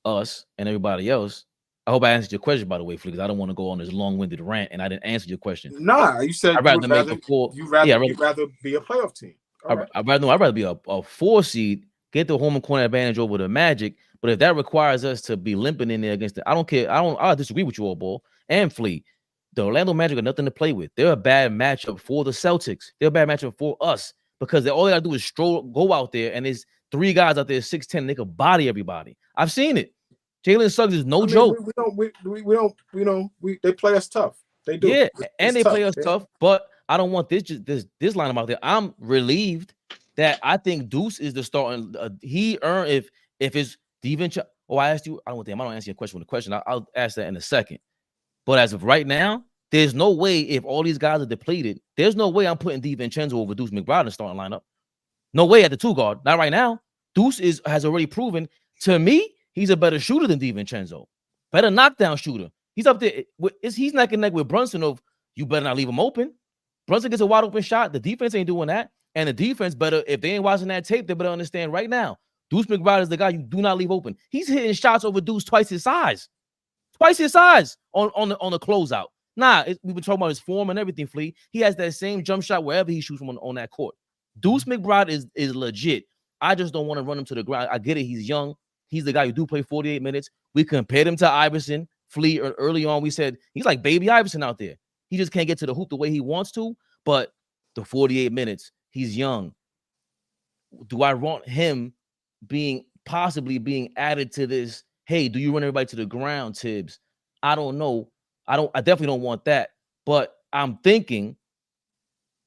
Speaker 1: us and everybody else. I hope I answered your question, by the way, because I don't want to go on this long-winded rant, and I didn't answer your question.
Speaker 2: Nah, you said
Speaker 1: I'd rather make a 4.
Speaker 2: You'd rather be a playoff team.
Speaker 1: I'd rather be a 4 seed, get the home and corner advantage over the Magic. But if that requires us to be limping in there against I don't care. I disagree with you, AllBall and Flea. The Orlando Magic got nothing to play with. They're a bad matchup for the Celtics. They're a bad matchup for us because all they gotta do is go out there, and there's 3 guys out there 6'10", they could body everybody. I've seen it. Jalen Suggs is no joke.
Speaker 2: They play us tough. They do.
Speaker 1: Yeah, and they play us tough. But I don't want this lineup out there. I'm relieved that I think Deuce is the starting. He earned if it's DiVincenzo. Oh, I asked you. I don't answer your question with a question. I'll ask that in a second. But as of right now, there's no way, if all these guys are depleted, there's no way I'm putting DiVincenzo over Deuce McBride in the starting lineup. No way at the 2 guard. Not right now. Deuce has already proven, to me, he's a better shooter than DiVincenzo. Better knockdown shooter. He's up there. He's neck and neck with Brunson of, you better not leave him open. Brunson gets a wide open shot. The defense ain't doing that. And the defense better, if they ain't watching that tape, they better understand right now. Deuce McBride is the guy you do not leave open. He's hitting shots over Deuce twice his size. Twice his size on the closeout. Nah, we've been talking about his form and everything, Flea. He has that same jump shot wherever he shoots from on that court. Deuce McBride is legit. I just don't want to run him to the ground. I get it. He's young. He's the guy who do play 48 minutes. We compared him to Iverson. Flea, early on, we said he's like baby Iverson out there. He just can't get to the hoop the way he wants to. But the 48 minutes, he's young. Do I want him possibly being added to this? Hey, do you run everybody to the ground, Tibbs? I don't know. I definitely don't want that. But I'm thinking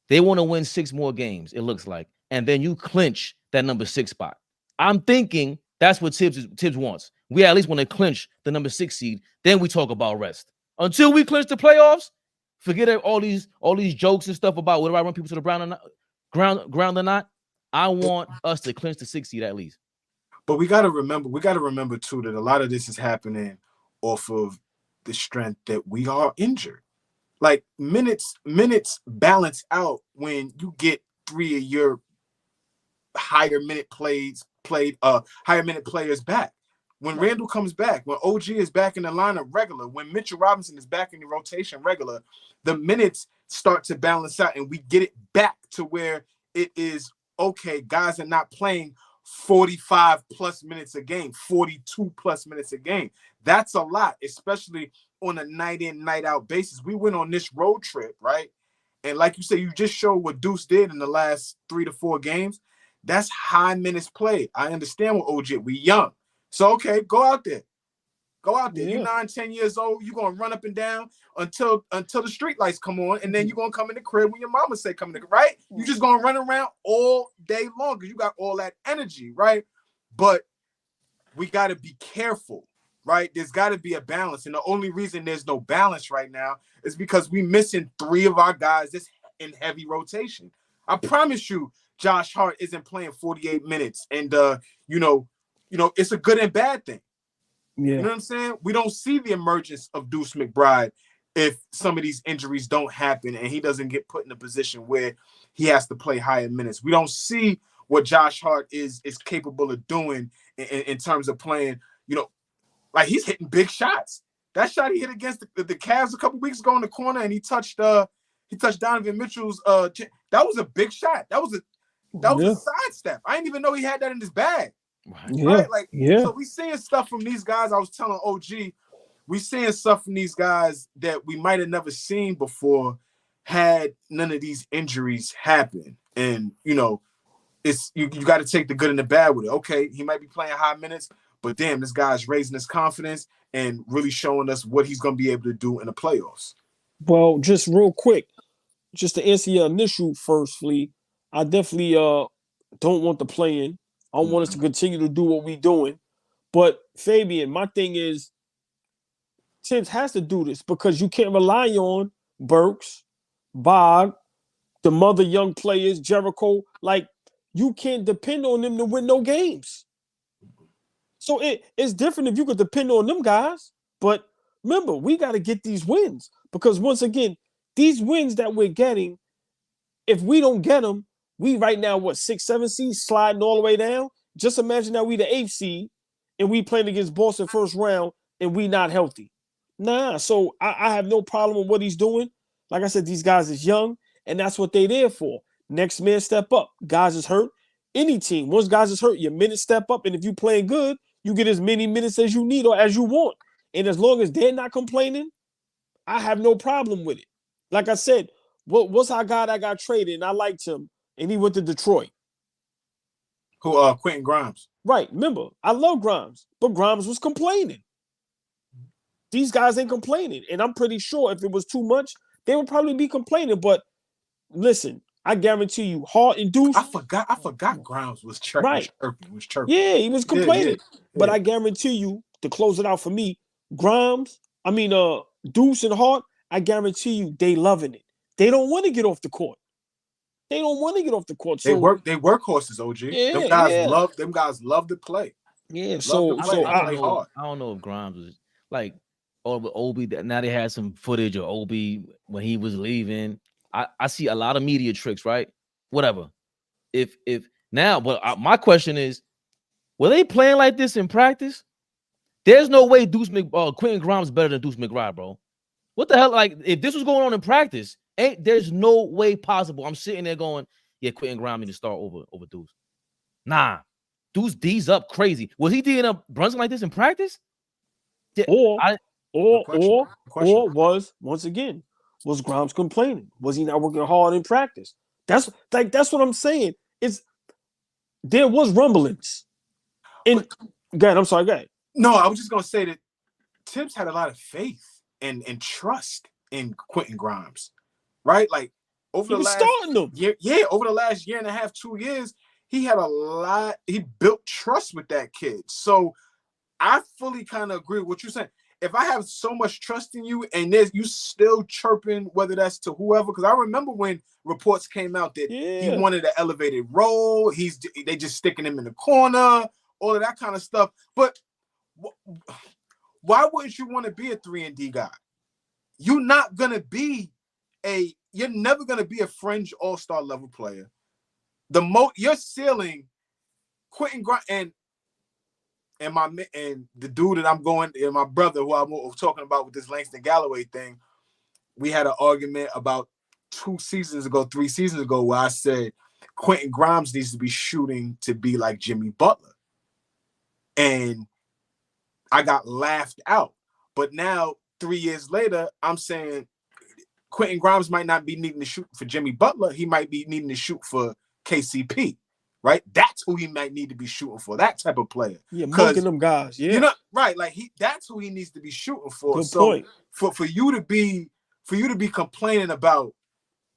Speaker 1: they want to win 6 more games, it looks like. And then you clinch that number 6 spot. I'm thinking that's what Tibbs wants. We at least want to clinch the number 6 seed. Then we talk about rest. Until we clinch the playoffs, forget all these jokes and stuff about whether I run people to the ground or not. I want us to clinch the 6 seed at least.
Speaker 2: But we gotta remember too that a lot of this is happening off of the strength that we are injured. Like minutes balance out when you get 3 of your higher minute players back. When Randall comes back, when OG is back in the lineup regular, when Mitchell Robinson is back in the rotation regular, the minutes start to balance out and we get it back to where it is okay. Guys are not playing 45 plus minutes a game, 42 plus minutes a game. That's a lot, especially on a night in, night out basis. We went on this road trip, right? And like you said, you just showed what Deuce did in the last 3 to 4 games. That's high minutes played. I understand what OG, we young. So, okay, go out there. Go out there.
Speaker 3: Yeah.
Speaker 2: You're 9, 10 years old. You're going to run up and down until the street lights come on, and then you're going to come in the crib when your mama say come in the right? You're just going to run around all day long because you got all that energy, right? But we got to be careful, right? There's got to be a balance. And the only reason there's no balance right now is because we missing 3 of our guys that's in heavy rotation. I promise you, Josh Hart isn't playing 48 minutes. And, you know, it's a good and bad thing.
Speaker 3: Yeah.
Speaker 2: You know what I'm saying? We don't see the emergence of Deuce McBride if some of these injuries don't happen and he doesn't get put in a position where he has to play higher minutes. We don't see what Josh Hart is capable of doing in terms of playing, you know, like he's hitting big shots. That shot he hit against the Cavs a couple weeks ago in the corner, and he touched Donovan Mitchell's that was a big shot. That was a sidestep. I didn't even know he had that in his bag. Right? Like, so we seeing stuff from these guys. I was telling OG, we seeing stuff from these guys that we might have never seen before had none of these injuries happen. And, you know, it's you got to take the good and the bad with it. Okay, he might be playing high minutes, but damn, this guy's raising his confidence and really showing us what he's going to be able to do in the playoffs.
Speaker 3: Well, just real quick, just to answer your initial firstly, I definitely don't want the play-in. I want us to continue to do what we're doing. But Fabian, my thing is, Tibbs has to do this because you can't rely on Burks, Bog, the mother young players, Jericho. Like, you can't depend on them to win no games. So it's different if you could depend on them guys. But remember, we got to get these wins because once again, these wins that we're getting, if we don't get them, we right now, 6, 7 seeds sliding all the way down. Just imagine that we the 8th seed and we playing against Boston first round and we not healthy. Nah, so I have no problem with what he's doing. Like I said, these guys is young and that's what they there for. Next man step up. Guys is hurt. Any team, once guys is hurt, your minutes step up. And if you playing good, you get as many minutes as you need or as you want. And as long as they're not complaining, I have no problem with it. Like I said, what's our guy that got traded and I liked him and he went to Detroit?
Speaker 2: Who? Quentin Grimes.
Speaker 3: Right. Remember, I love Grimes, but Grimes was complaining. These guys ain't complaining. And I'm pretty sure if it was too much, they would probably be complaining. But listen, I guarantee you, Hart and Deuce.
Speaker 2: I forgot Grimes was chirping.
Speaker 3: Right.
Speaker 2: Was chirping.
Speaker 3: Yeah, he was complaining.
Speaker 2: Yeah.
Speaker 3: But I guarantee you, to close it out for me, Deuce and Hart, I guarantee you, they loving it. They don't want to get off the court. They don't want to get off the court. So
Speaker 2: they work horses, OG.
Speaker 3: Yeah,
Speaker 2: them guys love to play.
Speaker 3: Yeah,
Speaker 1: I don't know if Grimes was like, or with Obi. Now they had some footage of Obi when he was leaving. I see a lot of media tricks, right? Whatever. If now, but my question is, were they playing like this in practice? There's no way Quentin Grimes is better than Deuce McBride, bro. What the hell? Like, if this was going on in practice, there's no way possible. I'm sitting there going, yeah, Quentin Grimes need to start over Deuce. Nah, Deuce D's up crazy. Was he D'ing up Brunson like this in practice?
Speaker 3: Or was Grimes complaining? Was he not working hard in practice? That's what I'm saying. There was rumblings. Go ahead. I'm sorry. Go ahead.
Speaker 2: No, I was just gonna say that Tibbs had a lot of faith and trust in Quentin Grimes, right? Like over the last year and a half, 2 years, he had a lot. He built trust with that kid. So I fully kind of agree with what you're saying. If I have so much trust in you and you still chirping, whether that's to whoever, because I remember when reports came out that he wanted an elevated role, they just sticking him in the corner, all of that kind of stuff. But why wouldn't you want to be a 3-and-D guy? You're never gonna be a fringe all-star level player. Your ceiling, Quentin Grimes and the dude that I'm going, and my brother who I'm talking about with this Langston Galloway thing, we had an argument about 3 seasons ago, where I said Quentin Grimes needs to be shooting to be like Jimmy Butler. And I got laughed out. But now, 3 years later, I'm saying Quentin Grimes might not be needing to shoot for Jimmy Butler. He might be needing to shoot for KCP, right? That's who he might need to be shooting for, that type of player.
Speaker 3: Yeah, mugging them guys. Yeah.
Speaker 2: You know, right. Like that's who he needs to be shooting for.
Speaker 3: Good point.
Speaker 2: For you to be complaining about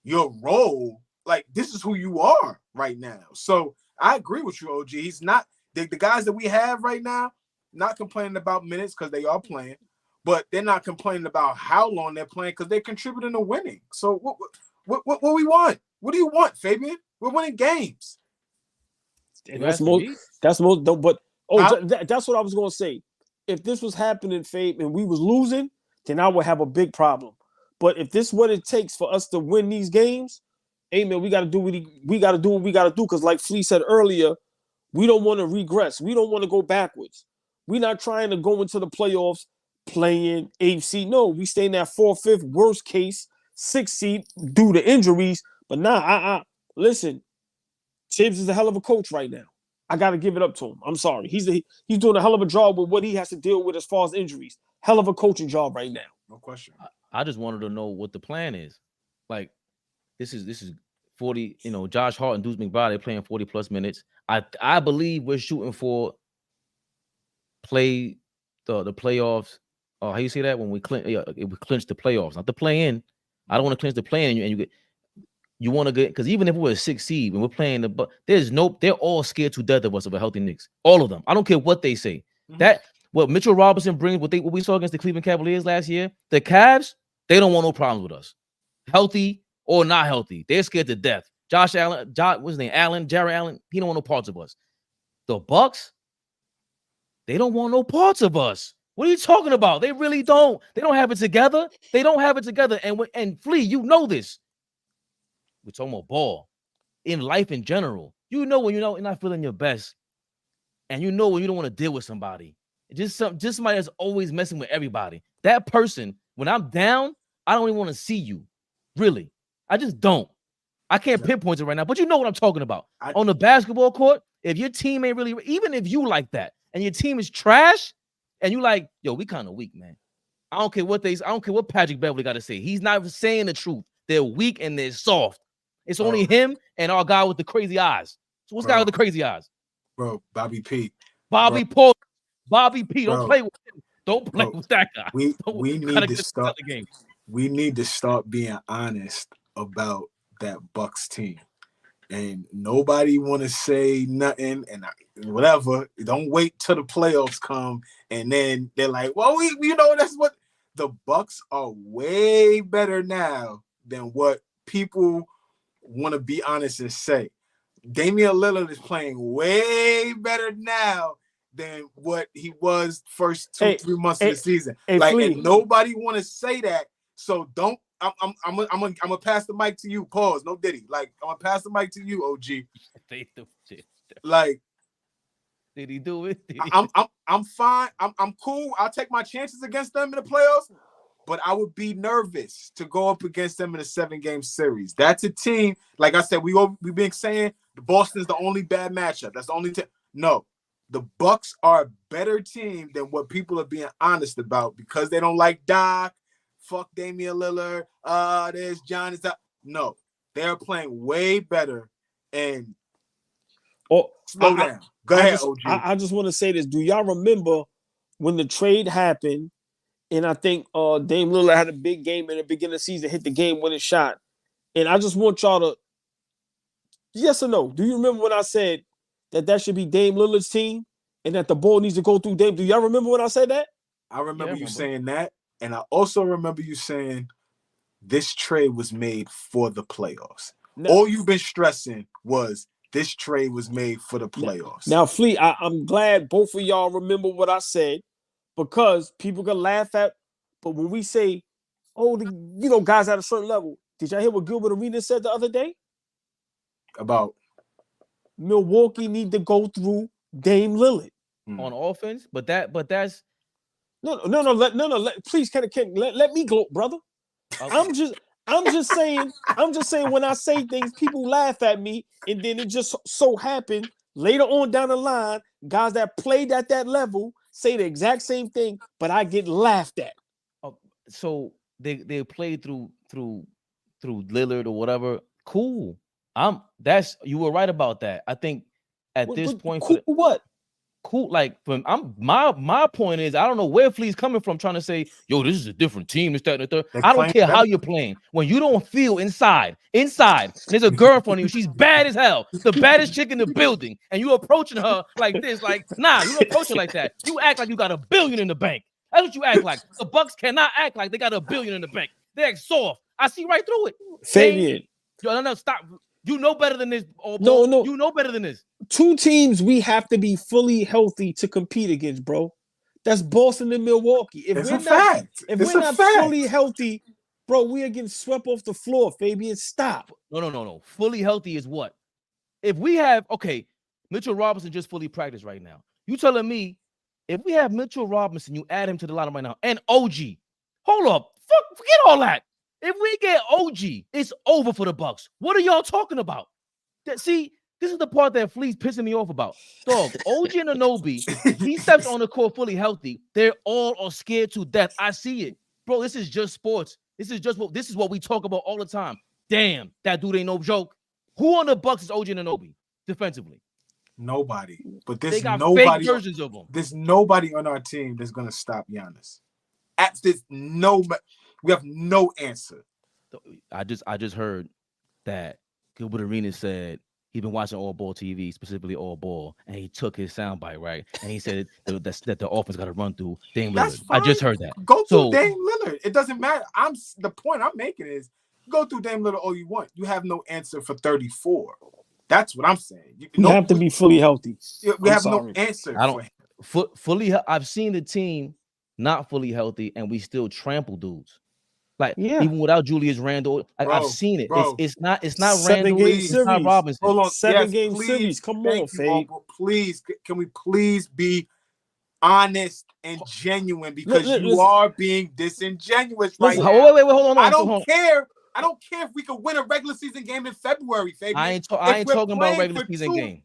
Speaker 2: your role, like this is who you are right now. So I agree with you, OG. He's not the guys that we have right now, not complaining about minutes because they are playing, but they're not complaining about how long they're playing because they're contributing to winning. So what we want? What do you want, Fabian? We're winning games.
Speaker 3: And that's most. But that's what I was gonna say. If this was happening, Fabe, and we was losing, then I would have a big problem. But if this is what it takes for us to win these games, hey man, we got to do what we got to do. Because like Flea said earlier, we don't want to regress. We don't want to go backwards. We're not trying to go into the playoffs playing AFC. No, we stay in that 4th, 5th, worst case 6th seed due to injuries. But nah, listen, Tibbs is a hell of a coach right now. I got to give it up to him. I'm sorry. He's doing a hell of a job with what he has to deal with as far as injuries. Hell of a coaching job right now.
Speaker 2: No question.
Speaker 1: I just wanted to know what the plan is. Like, this is 40, Josh Hart and Deuce McBride, they're playing 40 plus minutes. I believe we're shooting for the playoffs. How you say that? When we clinch the playoffs, not the play in. I don't want to clinch the play in, and you want to get, because even if we're a 6th seed and we're playing they're all scared to death of us, of a healthy Knicks. All of them. I don't care what they say. Mm-hmm. What Mitchell Robinson brings, what we saw against the Cleveland Cavaliers last year, the Cavs, they don't want no problems with us. Healthy or not healthy. They're scared to death. What's his name? Jared Allen, he don't want no parts of us. The Bucks, they don't want no parts of us. What are you talking about? They really don't. They don't have it together. They don't have it together. And Flea, you know this. We're talking about ball. In life in general. You know when you're not feeling your best. And you know when you don't want to deal with somebody. Just somebody that's always messing with everybody. That person, when I'm down, I don't even want to see you. Really. I just don't. I can't pinpoint it right now, but you know what I'm talking about. On the basketball court, if your team ain't really, even if you like that, and your team is trash, and you like, yo, we kind of weak, man. I don't care what Patrick Beverly got to say. He's not saying the truth. They're weak and they're soft. It's only him and our guy with the crazy eyes. So what's the guy with the crazy eyes?
Speaker 2: Bro, Bobby P.
Speaker 1: Bobby P. Don't play with him. Don't play with that guy.
Speaker 2: We need to start the game. We need to start being honest about that Bucks team. And nobody want to say nothing and whatever. Don't wait till the playoffs come and then they're like, well, that's what the Bucks are way better now than what people want to be honest and say. Damian Lillard is playing way better now than what he was first 3 months of the season. And nobody want to say that. So don't. I'm gonna pass the mic to you. Pause. No Diddy. I'm gonna pass the mic to you, OG.
Speaker 1: Did he do it?
Speaker 2: I'm fine. I'm cool. I'll take my chances against them in the playoffs, but I would be nervous to go up against them in a 7-game series. That's a team. Like I said, we've been saying Boston's the only bad matchup. That's the only team. No, the Bucks are a better team than what people are being honest about because they don't like Doc. Fuck Damian Lillard. There's John. No, they're playing way better. And slow down. Go ahead, OG.
Speaker 3: I just want to say this. Do y'all remember when the trade happened? And I think Dame Lillard had a big game in the beginning of the season, hit the game-winning shot. And I just want y'all to, yes or no, do you remember when I said that should be Dame Lillard's team and that the ball needs to go through Dame? Do y'all remember when I said that?
Speaker 2: I remember you saying that. And I also remember you saying this trade was made for the playoffs. All you've been stressing was this trade was made for the playoffs.
Speaker 3: Now, Flea, I'm glad both of y'all remember what I said because people can laugh at, but when we say, guys at a certain level, did y'all hear what Gilbert Arenas said the other day?
Speaker 2: About
Speaker 3: Milwaukee need to go through Dame Lillard.
Speaker 1: On offense, but that's
Speaker 3: No. Please, let me go, brother. Okay. I'm just saying when I say things, people laugh at me, and then it just so happened later on down the line, guys that played at that level say the exact same thing, but I get laughed at.
Speaker 1: So they played through Lillard or whatever. Cool. You were right about that. I think at this point, cool. Like my point is, I don't know where Flea's coming from trying to say, yo, this is a different team. This, that, and the third. I don't care how you're playing. When you don't feel inside, and there's a girl in front of you, she's bad as hell, the baddest chick in the building, and you approaching her like this, like, nah, you don't approach her like that. You act like you got $1 billion in the bank. That's what you act like. The Bucks cannot act like they got $1 billion in the bank. They act soft. I see right through it.
Speaker 3: Fabian.
Speaker 1: Yo, no, stop. You know better than this.
Speaker 3: No.
Speaker 1: You know better than this. 2
Speaker 3: teams we have to be fully healthy to compete against, bro. That's Boston and Milwaukee. If we're not fully healthy, bro, we are getting swept off the floor, Fabian. Stop.
Speaker 1: No. Fully healthy is what? If we have, Mitchell Robinson just fully practiced right now. You telling me if we have Mitchell Robinson, you add him to the lineup right now, and OG. Hold up. Forget all that. If we get OG, it's over for the Bucks. What are y'all talking about? See, this is the part that Flea's pissing me off about. Dog, OG and Anunoby, he steps on the court fully healthy. They're all are scared to death. I see it. Bro, this is just sports. This is what we talk about all the time. Damn, that dude ain't no joke. Who on the Bucks is OG and Anunoby defensively?
Speaker 2: Nobody. But
Speaker 1: they got fake versions of them.
Speaker 2: There's nobody on our team that's gonna stop Giannis. We have no answer.
Speaker 1: I just heard that Gilbert Arenas said he's been watching AllBall TV, specifically AllBall, and he took his soundbite, right? And he said that the offense got to run through Dame Lillard. I just heard that.
Speaker 2: Go through Dame Lillard. It doesn't matter. The point I'm making is go through Dame Lillard all you want. You have no answer for 34. That's what I'm saying.
Speaker 3: You have to be fully healthy.
Speaker 2: We have no answer.
Speaker 1: Fully. I've seen the team not fully healthy, and we still trample dudes. Like even without Julius Randle, I've seen it. It's not Randle. It's not Robinson.
Speaker 2: Hold on,
Speaker 3: 7-game series. Come on, Fade.
Speaker 2: Please, can we please be honest and genuine because you are being disingenuous right now.
Speaker 1: Wait, hold on.
Speaker 2: I don't care. I don't care if we could win a regular season game in February, Fabian.
Speaker 1: I ain't talking about regular season game.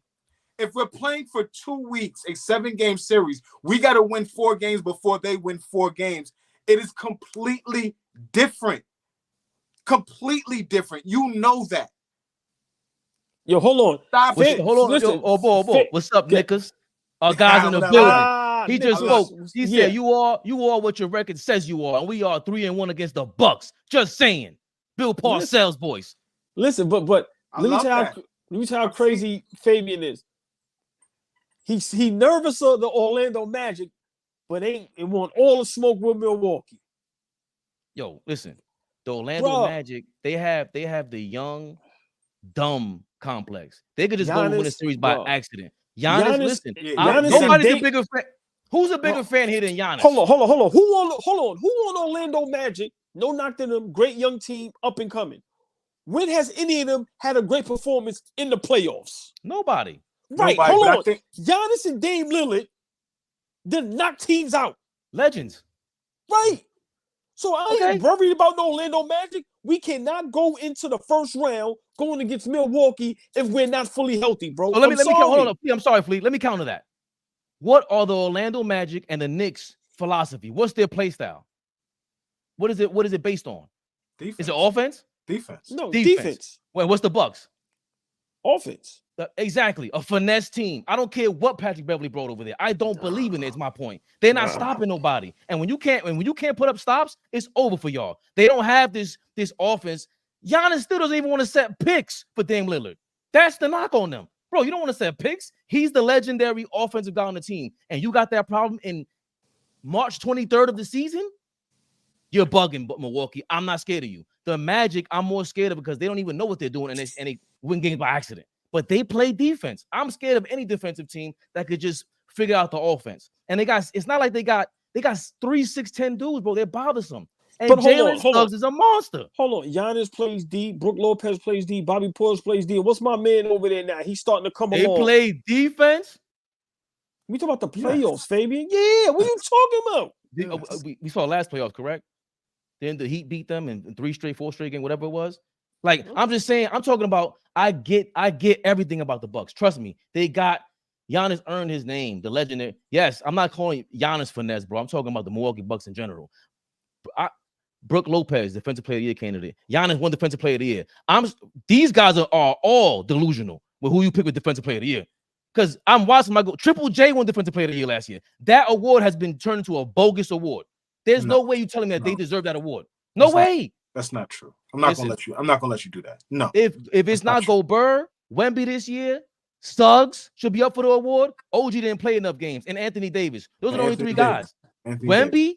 Speaker 2: If we're playing for 2 weeks, a 7-game series, we got to win 4 games before they win 4 games. It is completely different. Completely different. You know that.
Speaker 3: Yo, hold on.
Speaker 2: Stop it.
Speaker 1: Hold on. Listen, what's up, Nickers? Our guys in the building. He just spoke. He said, "You are what your record says you are, and we are 3-1 against the Bucks." Just saying. Bill Parcells voice.
Speaker 3: Listen, but let me tell you how crazy Fabian is. He nervous of the Orlando Magic, but it want all the smoke with Milwaukee.
Speaker 1: Yo, listen, the Orlando Magic, they have the young, dumb complex. They could just go win a series by accident. Giannis, listen, nobody's a bigger fan. Who's a bigger fan here than Giannis?
Speaker 3: Hold on. Who on Orlando Magic? No knock to them, great young team, up and coming. When has any of them had a great performance in the playoffs?
Speaker 1: Nobody.
Speaker 3: Right, hold on. Giannis and Dame Lillard did knock teams out.
Speaker 1: Legends.
Speaker 3: Right. So I ain't worried about no Orlando Magic. We cannot go into the first round going against Milwaukee if we're not fully healthy, bro.
Speaker 1: So let me hold on. I'm sorry, Fleet. Let me counter that. What are the Orlando Magic and the Knicks philosophy? What's their play style? What is it based on?
Speaker 2: Defense.
Speaker 1: Is it offense?
Speaker 2: Defense.
Speaker 3: No, defense.
Speaker 1: Wait, what's the Bucks?
Speaker 3: Offense.
Speaker 1: Exactly. A finesse team. I don't care what Patrick Beverly brought over there. I don't believe in it, is my point. They're not stopping nobody. And when you can't put up stops, it's over for y'all. They don't have this offense. Giannis still doesn't even want to set picks for Dame Lillard. That's the knock on them. Bro, you don't want to set picks. He's the legendary offensive guy on the team. And you got that problem in March 23rd of the season? You're bugging, Milwaukee. I'm not scared of you. The Magic, I'm more scared of because they don't even know what they're doing and they win games by accident. But they play defense. I'm scared of any defensive team that could just figure out the offense. And it's not like they got 3 6'10" dudes, bro. They're bothersome. And Jalen Suggs is a monster.
Speaker 3: Hold on. Giannis plays D. Brook Lopez plays D. Bobby Portis plays D. What's my man over there now? He's starting to come along.
Speaker 1: They play defense?
Speaker 3: We talking about the playoffs, Fabian. Yeah, what are you talking
Speaker 1: about? We saw last playoffs, correct? Then the Heat beat them in 3 straight, 4 straight game, whatever it was. Like, I'm just saying, I'm talking about, I get everything about the Bucks. Trust me. Giannis earned his name, the legendary. Yes, I'm not calling Giannis finesse, bro. I'm talking about the Milwaukee Bucks in general. Brooke Lopez, Defensive Player of the Year candidate. Giannis won Defensive Player of the Year. These guys are all delusional with who you pick with Defensive Player of the Year. Because I'm watching my Triple J won Defensive Player of the Year last year. That award has been turned into a bogus award. There's no way you telling me that they deserve that award. No way.
Speaker 2: That's not true. I'm not gonna let you do that. No.
Speaker 1: If it's not Gobert, Wemby this year, Suggs should be up for the award. OG didn't play enough games, and Anthony Davis. Those are the only three guys. Wemby,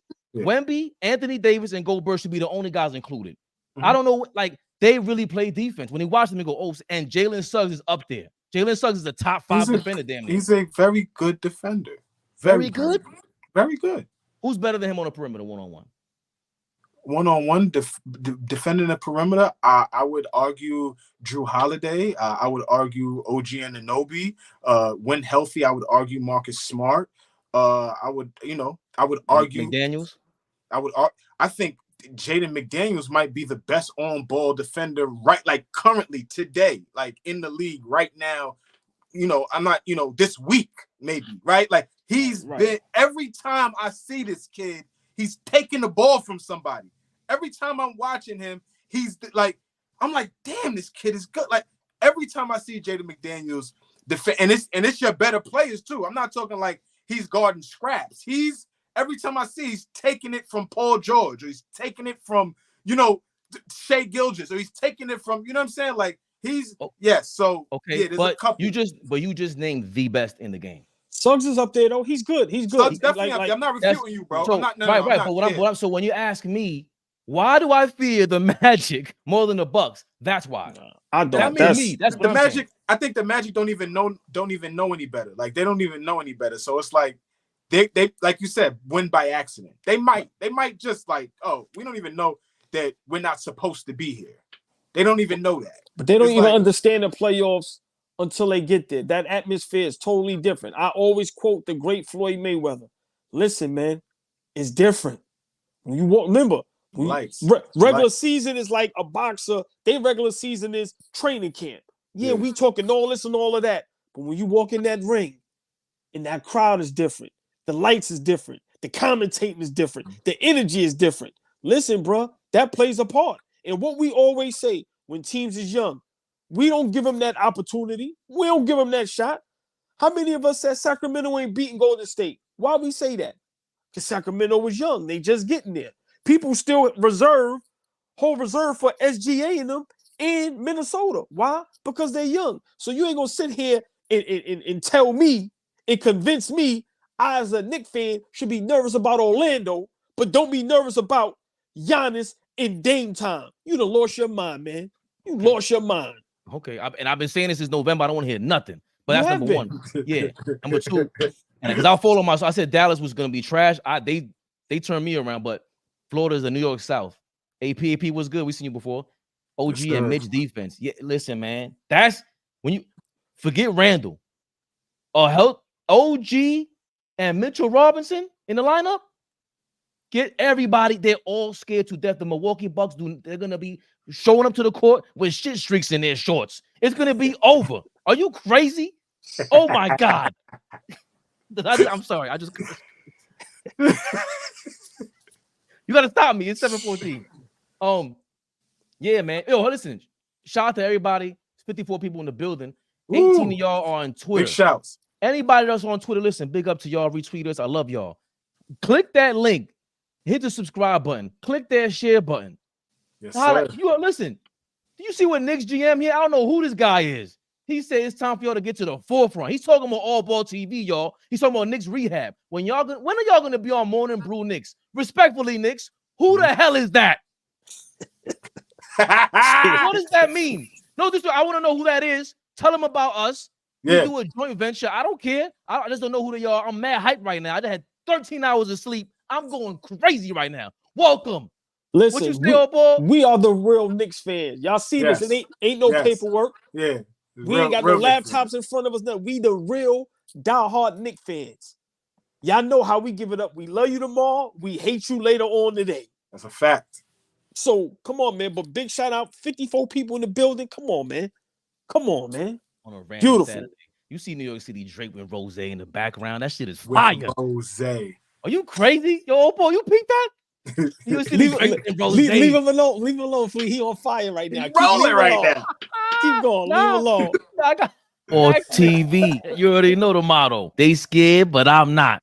Speaker 1: Anthony Davis, and Gobert should be the only guys included. I don't know, like they really play defense. When you watch them, you go, oh, and Jalen Suggs is up there. Jalen Suggs is a top 5 defender. Damn near.
Speaker 2: He's a very good defender.
Speaker 1: Very good.
Speaker 2: Very good.
Speaker 1: Who's better than him on the perimeter, one-on-one?
Speaker 2: One-on-one defending the perimeter, I would argue Drew Holiday. I would argue OG Anunoby. When healthy, I would argue Marcus Smart. I would argue
Speaker 1: McDaniels.
Speaker 2: I think Jaden McDaniels might be the best on-ball defender currently today, like in the league right now. I'm not, this week maybe, right? Like he's been, every time I see this kid, he's taking the ball from somebody. Every time I'm watching him, he's like, I'm like, damn, this kid is good. Like every time I see Jaden McDaniels defend, and it's your better players too. I'm not talking like he's guarding scraps. Every time I see, he's taking it from Paul George, or he's taking it from, Shai Gilgeous, or he's taking it from, you know what I'm saying? Like So
Speaker 1: okay,
Speaker 2: there's
Speaker 1: but
Speaker 2: a couple.
Speaker 1: you just named the best in the game.
Speaker 3: Suggs is up there though. He's good.
Speaker 2: Suggs definitely up there. I'm not refuting you, bro.
Speaker 1: So,
Speaker 2: I'm not.
Speaker 1: So when you ask me, why do I fear the Magic more than the Bucks? That's why.
Speaker 3: I don't.
Speaker 1: That's the
Speaker 2: Magic.
Speaker 1: Saying.
Speaker 2: I think the Magic don't even know any better. Like they don't even know any better. So it's like they like you said, win by accident. They might just like, oh, we don't even know that we're not supposed to be here. They don't even know that.
Speaker 3: But they don't even understand the playoffs until they get there. That atmosphere is totally different. I always quote the great Floyd Mayweather. Listen, man, it's different. When you walk, remember, regular season is like a boxer. Their regular season is training camp. Yeah, we talking all this and all of that. But when you walk in that ring, and that crowd is different. The lights is different. The commentating is different. The energy is different. Listen, bro, that plays a part. And what we always say when teams is young, we don't give them that opportunity. We don't give them that shot. How many of us said Sacramento ain't beating Golden State? Why we say that? Because Sacramento was young. They just getting there. People still hold reserve for SGA in them in Minnesota. Why? Because they're young. So you ain't going to sit here and tell me and convince me I, as a Knicks fan, should be nervous about Orlando, but don't be nervous about Giannis in Dame time. You done lost your mind, man. You lost your mind.
Speaker 1: Okay, and I've been saying this since November. I don't want to hear nothing. But that's number one. Yeah. Number two, and because I'll follow myself, I said Dallas was going to be trash. They turned me around, but Florida's the New York South. AP was good. We've seen you before. OG and Mitch defense. Yeah, listen, man. That's when you forget Randall. Help OG and Mitchell Robinson in the lineup. Get everybody. They're all scared to death. The Milwaukee Bucks they're gonna be showing up to the court with shit streaks in their shorts. It's gonna be over. Are you crazy? Oh my God. I'm sorry. I just you gotta stop me. It's 7:14. Yeah, man. Yo, listen. Shout out to everybody. It's 54 people in the building. 18 of y'all are on Twitter.
Speaker 2: Big shouts.
Speaker 1: Anybody that's on Twitter, listen, big up to y'all. Retweet us. I love y'all. Click that link. Hit the subscribe button. Click that share button.
Speaker 2: Yes, sir.
Speaker 1: Listen, do you see what Knicks GM here? I don't know who this guy is. He said it's time for y'all to get to the forefront. He's talking about AllBall TV, y'all. He's talking about Knicks Rehab. When are y'all gonna be on Morning Brew Knicks? Respectfully, Knicks, who the hell is that? What does that mean? No, I want to know who that is. Tell them about us. We do a joint venture. I don't care. I just don't know who they are. I'm mad hyped right now. I just had 13 hours of sleep. I'm going crazy right now. Welcome.
Speaker 3: Listen,
Speaker 1: what you say, AllBall?
Speaker 3: We are the real Knicks fans. Y'all see this? It ain't no paperwork.
Speaker 2: Yeah.
Speaker 3: We ain't got no laptops in front of us. No, we the real diehard Knicks fans. Y'all know how we give it up. We love you tomorrow. We hate you later on today.
Speaker 2: That's a fact.
Speaker 3: So come on, man. But big shout out, 54 people in the building. Come on, man. Come on, man.
Speaker 1: On a random
Speaker 3: beautiful
Speaker 1: Saturday. You see New York City draped with rose in the background. That shit is fire.
Speaker 2: Rose.
Speaker 1: Are you crazy? Yo, AllBall, you peeped that? You see
Speaker 3: Leave,
Speaker 1: the great bro,
Speaker 3: leave him alone. Leave him alone, Flea. He on fire right now.
Speaker 2: He's rolling right now.
Speaker 3: Keep going. Leave him alone.
Speaker 1: I got or TV. You already know the motto. They scared, but I'm not.